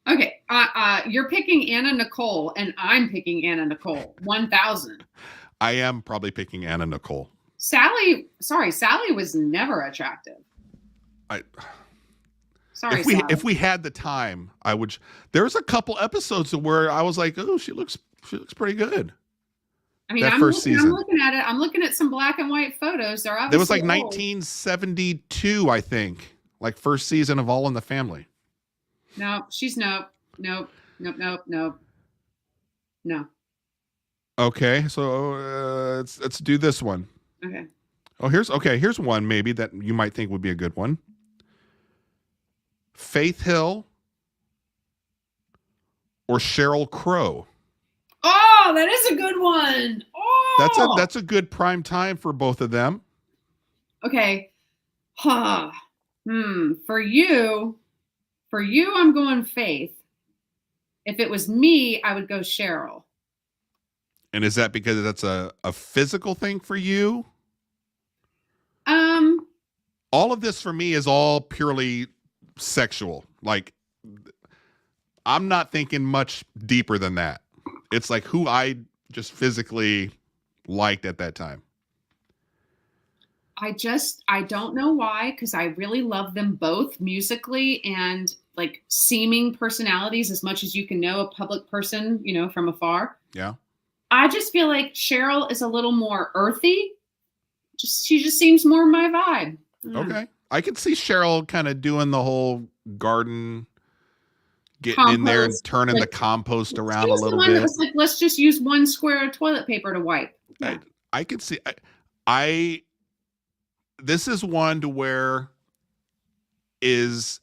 Okay, you're picking Anna Nicole, and I'm picking Anna Nicole. 1,000. I am probably picking Anna Nicole. Sally was never attractive. Sorry, if we had the time, I would. There's a couple episodes where I was like, oh, she looks pretty good. I mean, That I'm first looking, season. I'm looking at it. I'm looking at some black and white photos. They're There was obviously like old. 1972, I think, like first season of All in the Family. No, she's nope. No. Okay, so let's do this one. Okay. Oh, here's one maybe that you might think would be a good one. Faith Hill or Sheryl Crow. Oh, that is a good one. Oh, That's a good prime time for both of them. okay. Huh. For you, I'm going Faith. If it was me, I would go Cheryl. And is that because that's a physical thing for you? All of this for me is all purely sexual. Like, I'm not thinking much deeper than that. It's like who I just physically liked at that time. I don't know why, because I really love them both musically and like seeming personalities as much as you can know a public person, from afar. Yeah. I just feel like Cheryl is a little more earthy. She just seems more my vibe. Okay. I could see Cheryl kind of doing the whole garden, getting in there and turning the compost around a little bit. That was like, let's just use one square of toilet paper to wipe. Yeah. I could see. This is one to where is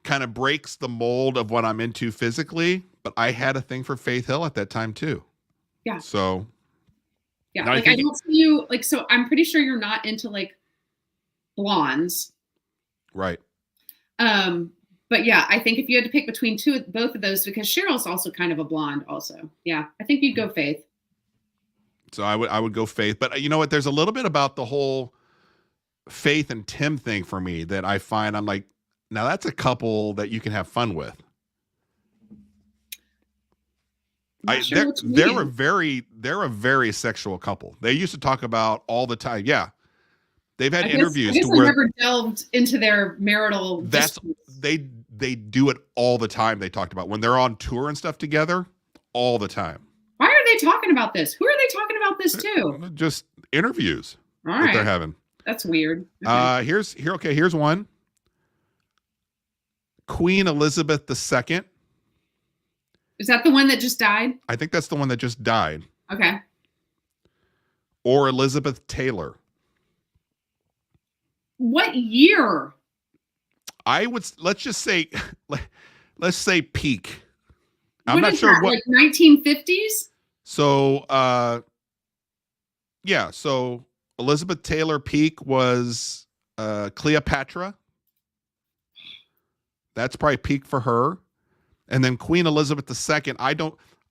kind of breaks the mold of what I'm into physically, but I had a thing for Faith Hill at that time too. Yeah. So. Yeah. Like I don't see you like, so I'm pretty sure you're not into like blondes. Right. But yeah, I think if you had to pick between both of those, because Cheryl's also kind of a blonde also. Yeah. I think you'd go Faith. So I would go Faith, but you know what? There's a little bit about the whole Faith and Tim thing for me that I find I'm like, now that's a couple that you can have fun with. They're a very sexual couple. They used to talk about all the time. Yeah. They've had interviews. I guess I never delved into their marital. They do it all the time. They talked about when they're on tour and stuff together all the time. Why are they talking about this? Who are they talking about this to? Just interviews that they're having. That's weird. Okay. Here's one. Queen Elizabeth II. Is that the one that just died? I think that's the one that just died. Okay. Or Elizabeth Taylor. What year? Let's say peak. I'm what not is sure that, what, like 1950s? So yeah, so Elizabeth Taylor peak was Cleopatra. That's probably peak for her. And then Queen Elizabeth II,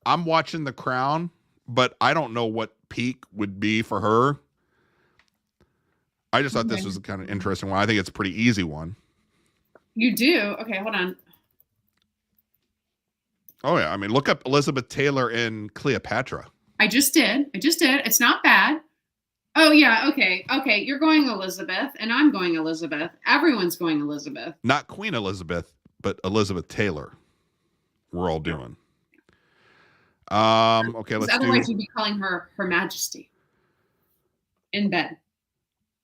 I'm watching The Crown, but I don't know what peak would be for her. I just thought this was a kind of interesting one. I think it's a pretty easy one. You do? Okay, hold on. Oh, yeah. I mean, look up Elizabeth Taylor in Cleopatra. I just did. It's not bad. Oh, yeah. Okay. You're going Elizabeth, and I'm going Elizabeth. Everyone's going Elizabeth. Not Queen Elizabeth, but Elizabeth Taylor. We're all doing. Okay, let's do. Otherwise, you'd be calling her Her Majesty. In bed.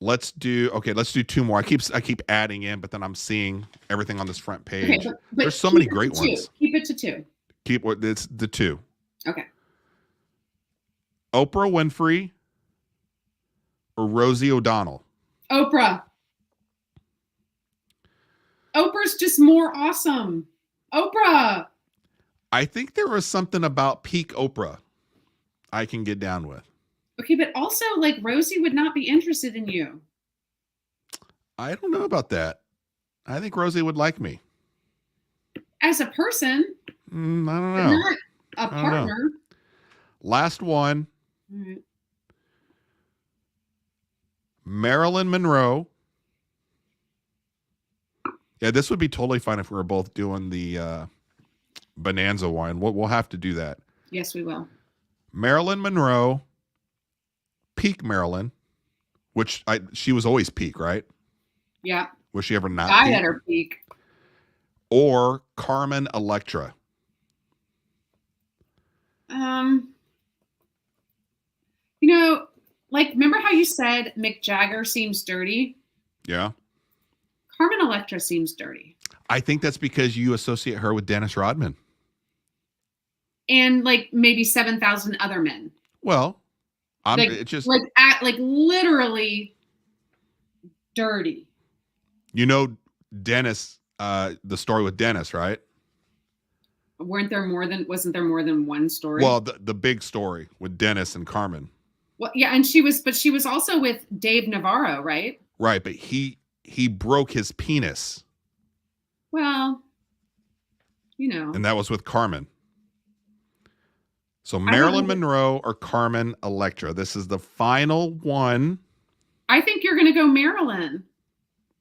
Let's do two more. I keep adding in, but then I'm seeing everything on this front page. Okay, but there's so many great ones. Keep it to two. It's the two. Okay. Oprah Winfrey or Rosie O'Donnell? Oprah. Oprah's just more awesome. Oprah. I think there was something about peak Oprah I can get down with. Okay, but also, like, Rosie would not be interested in you. I don't know about that. I think Rosie would like me. As a person. I don't know. Not a partner. Last one. All right. Marilyn Monroe. Yeah, this would be totally fine if we were both doing the Bonanza wine. We'll have to do that. Yes, we will. Marilyn Monroe. Peak Marilyn, which she was always peak, right? Yeah. Was she ever not? Died at her peak. or Carmen Electra? You know, like, remember how you said Mick Jagger seems dirty? Yeah. Carmen Electra seems dirty. I think that's because you associate her with Dennis Rodman. And like maybe 7,000 other men. Well, Like literally dirty. You know Dennis, the story with Dennis, right? Wasn't there more than one story? Well, the big story with Dennis and Carmen. Well, yeah, and she was also with Dave Navarro, right? Right, but he broke his penis. Well, you know. And that was with Carmen. So Marilyn Monroe or Carmen Electra. This is the final one. I think you're going to go Marilyn.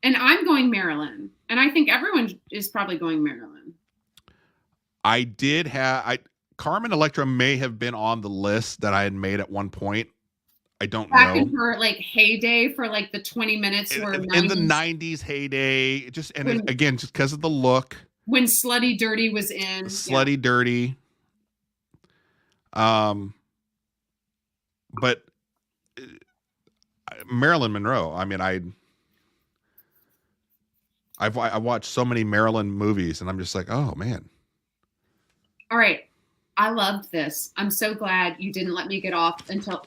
And I'm going Marilyn. And I think everyone is probably going Marilyn. Carmen Electra may have been on the list that I had made at one point. I don't Back know. in her like heyday for like the 20 minutes in the 90s heyday, again, just because of the look. When Slutty Dirty was in. Slutty Dirty. But Marilyn Monroe, I mean, I've watched so many Marilyn movies and I'm just like, oh man. All right. I loved this. I'm so glad you didn't let me get off until,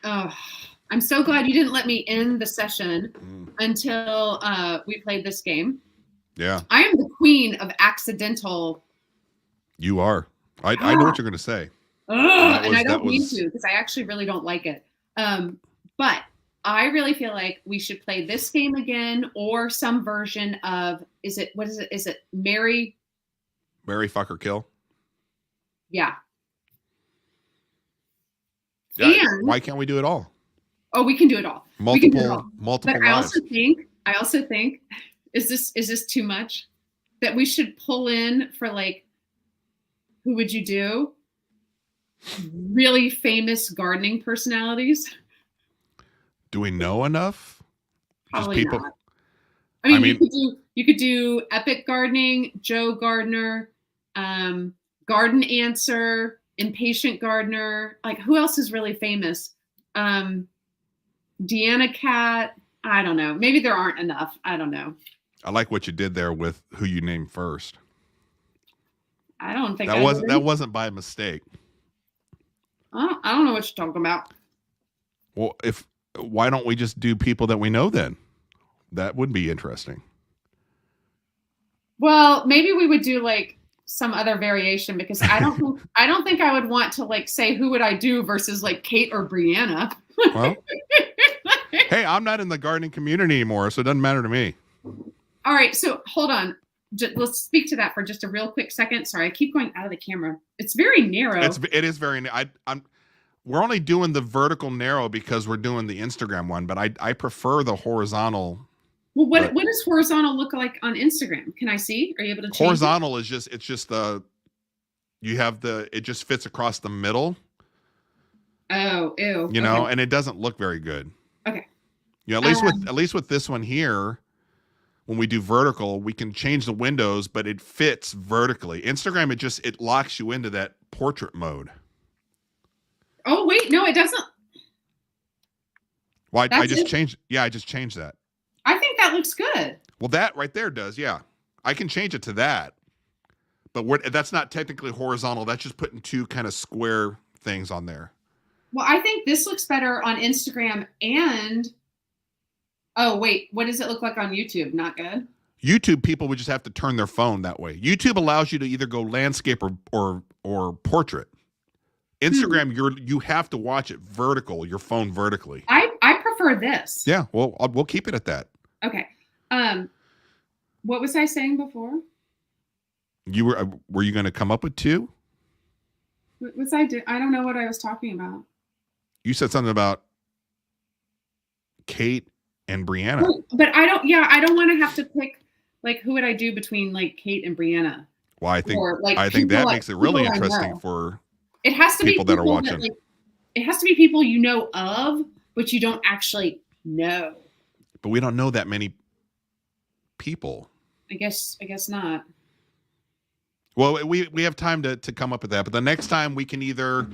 I'm so glad you didn't let me end the session until we played this game. Yeah. I am the queen of accidental. You are. I know what you're going to say. And I don't mean to, because I actually really don't like it. But I really feel like we should play this game again or some version of, is it Marry, Fuck or Kill? Yeah. And why can't we do it all? Oh, we can do it all. Multiple But lives. I also think, is this too much? That we should pull in for like, who would you do? Really famous gardening personalities. Do we know enough? Probably not. I mean, you could do Epic Gardening, Joe Gardner, Garden Answer, Impatient Gardener. Like, who else is really famous? Deanna Cat. I don't know. Maybe there aren't enough. I don't know. I like what you did there with who you named first. I don't think that wasn't by mistake. I don't know what you're talking about. Well, why don't we just do people that we know then? That would be interesting. Well, maybe we would do like some other variation, because I don't think I would want to like say who would I do versus like Kate or Brianna. Well, hey, I'm not in the gardening community anymore, so it doesn't matter to me. All right, so hold on. Let's speak to that for just a real quick second. Sorry, I keep going out of the camera. It's very narrow. It is very. We're only doing the vertical narrow because we're doing the Instagram one, but I prefer the horizontal. Well, what does horizontal look like on Instagram? Can I see? Are you able to change horizontal? It just fits across the middle. Oh, ew. You know, and it doesn't look very good. Okay. Yeah, at least with this one here, when we do vertical, we can change the windows, but it fits vertically. Instagram, it locks you into that portrait mode. Oh wait, no, it doesn't. Well, I just changed. Yeah, I just changed that. I think that looks good. Well, that right there does. Yeah, I can change it to that, but that's not technically horizontal. That's just putting two kind of square things on there. Well, I think this looks better on Instagram and. Oh wait, what does it look like on YouTube? Not good. YouTube people would just have to turn their phone that way. YouTube allows you to either go landscape or portrait. Instagram, you have to watch it vertical, your phone vertically. I prefer this. Yeah, well, we'll keep it at that. Okay. What was I saying before? Were you going to come up with two? What was I doing? I don't know what I was talking about. You said something about Kate and Brianna. But I don't want to have to pick, like, who would I do between like Kate and Brianna? Well, I think that makes it really interesting for it has to people be that are watching. It has to be people you know of, but you don't actually know. But we don't know that many people. I guess not. Well, we have time to come up with that, but the next time we can either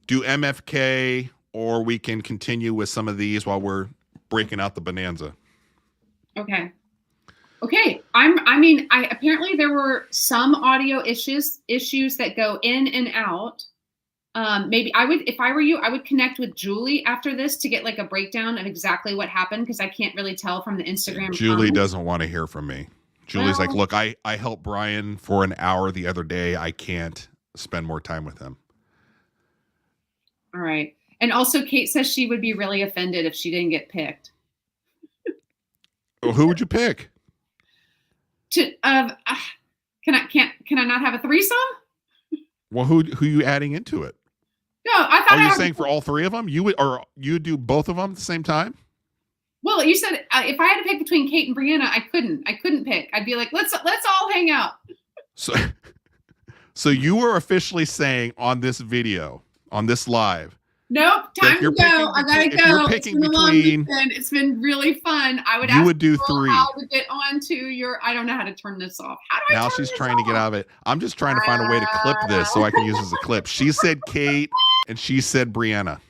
do MFK or we can continue with some of these while we're breaking out the bonanza. Okay. Okay. I apparently there were some audio issues that go in and out. Maybe I would, if I were you, I would connect with Julie after this to get like a breakdown of exactly what happened, because I can't really tell from the Instagram. Julie doesn't want to hear from me. Julie's like, look, I helped Brian for an hour the other day. I can't spend more time with him. All right. And also Kate says she would be really offended if she didn't get picked. Well, who would you pick? Can I not have a threesome? Well, who you adding into it? No, I thought. Are you saying for all three of them? You do both of them at the same time? Well, you said if I had to pick between Kate and Brianna, I couldn't pick. I'd be like, let's all hang out. So you were officially saying on this video, on this live. Nope, time to go. I gotta go. You're picking between. It's been really fun. You would do three. How to get onto your? I don't know how to turn this off. How do I? Now she's trying to get out of it. I'm just trying to find a way to clip this so I can use it as a clip. She said Kate and she said Brianna.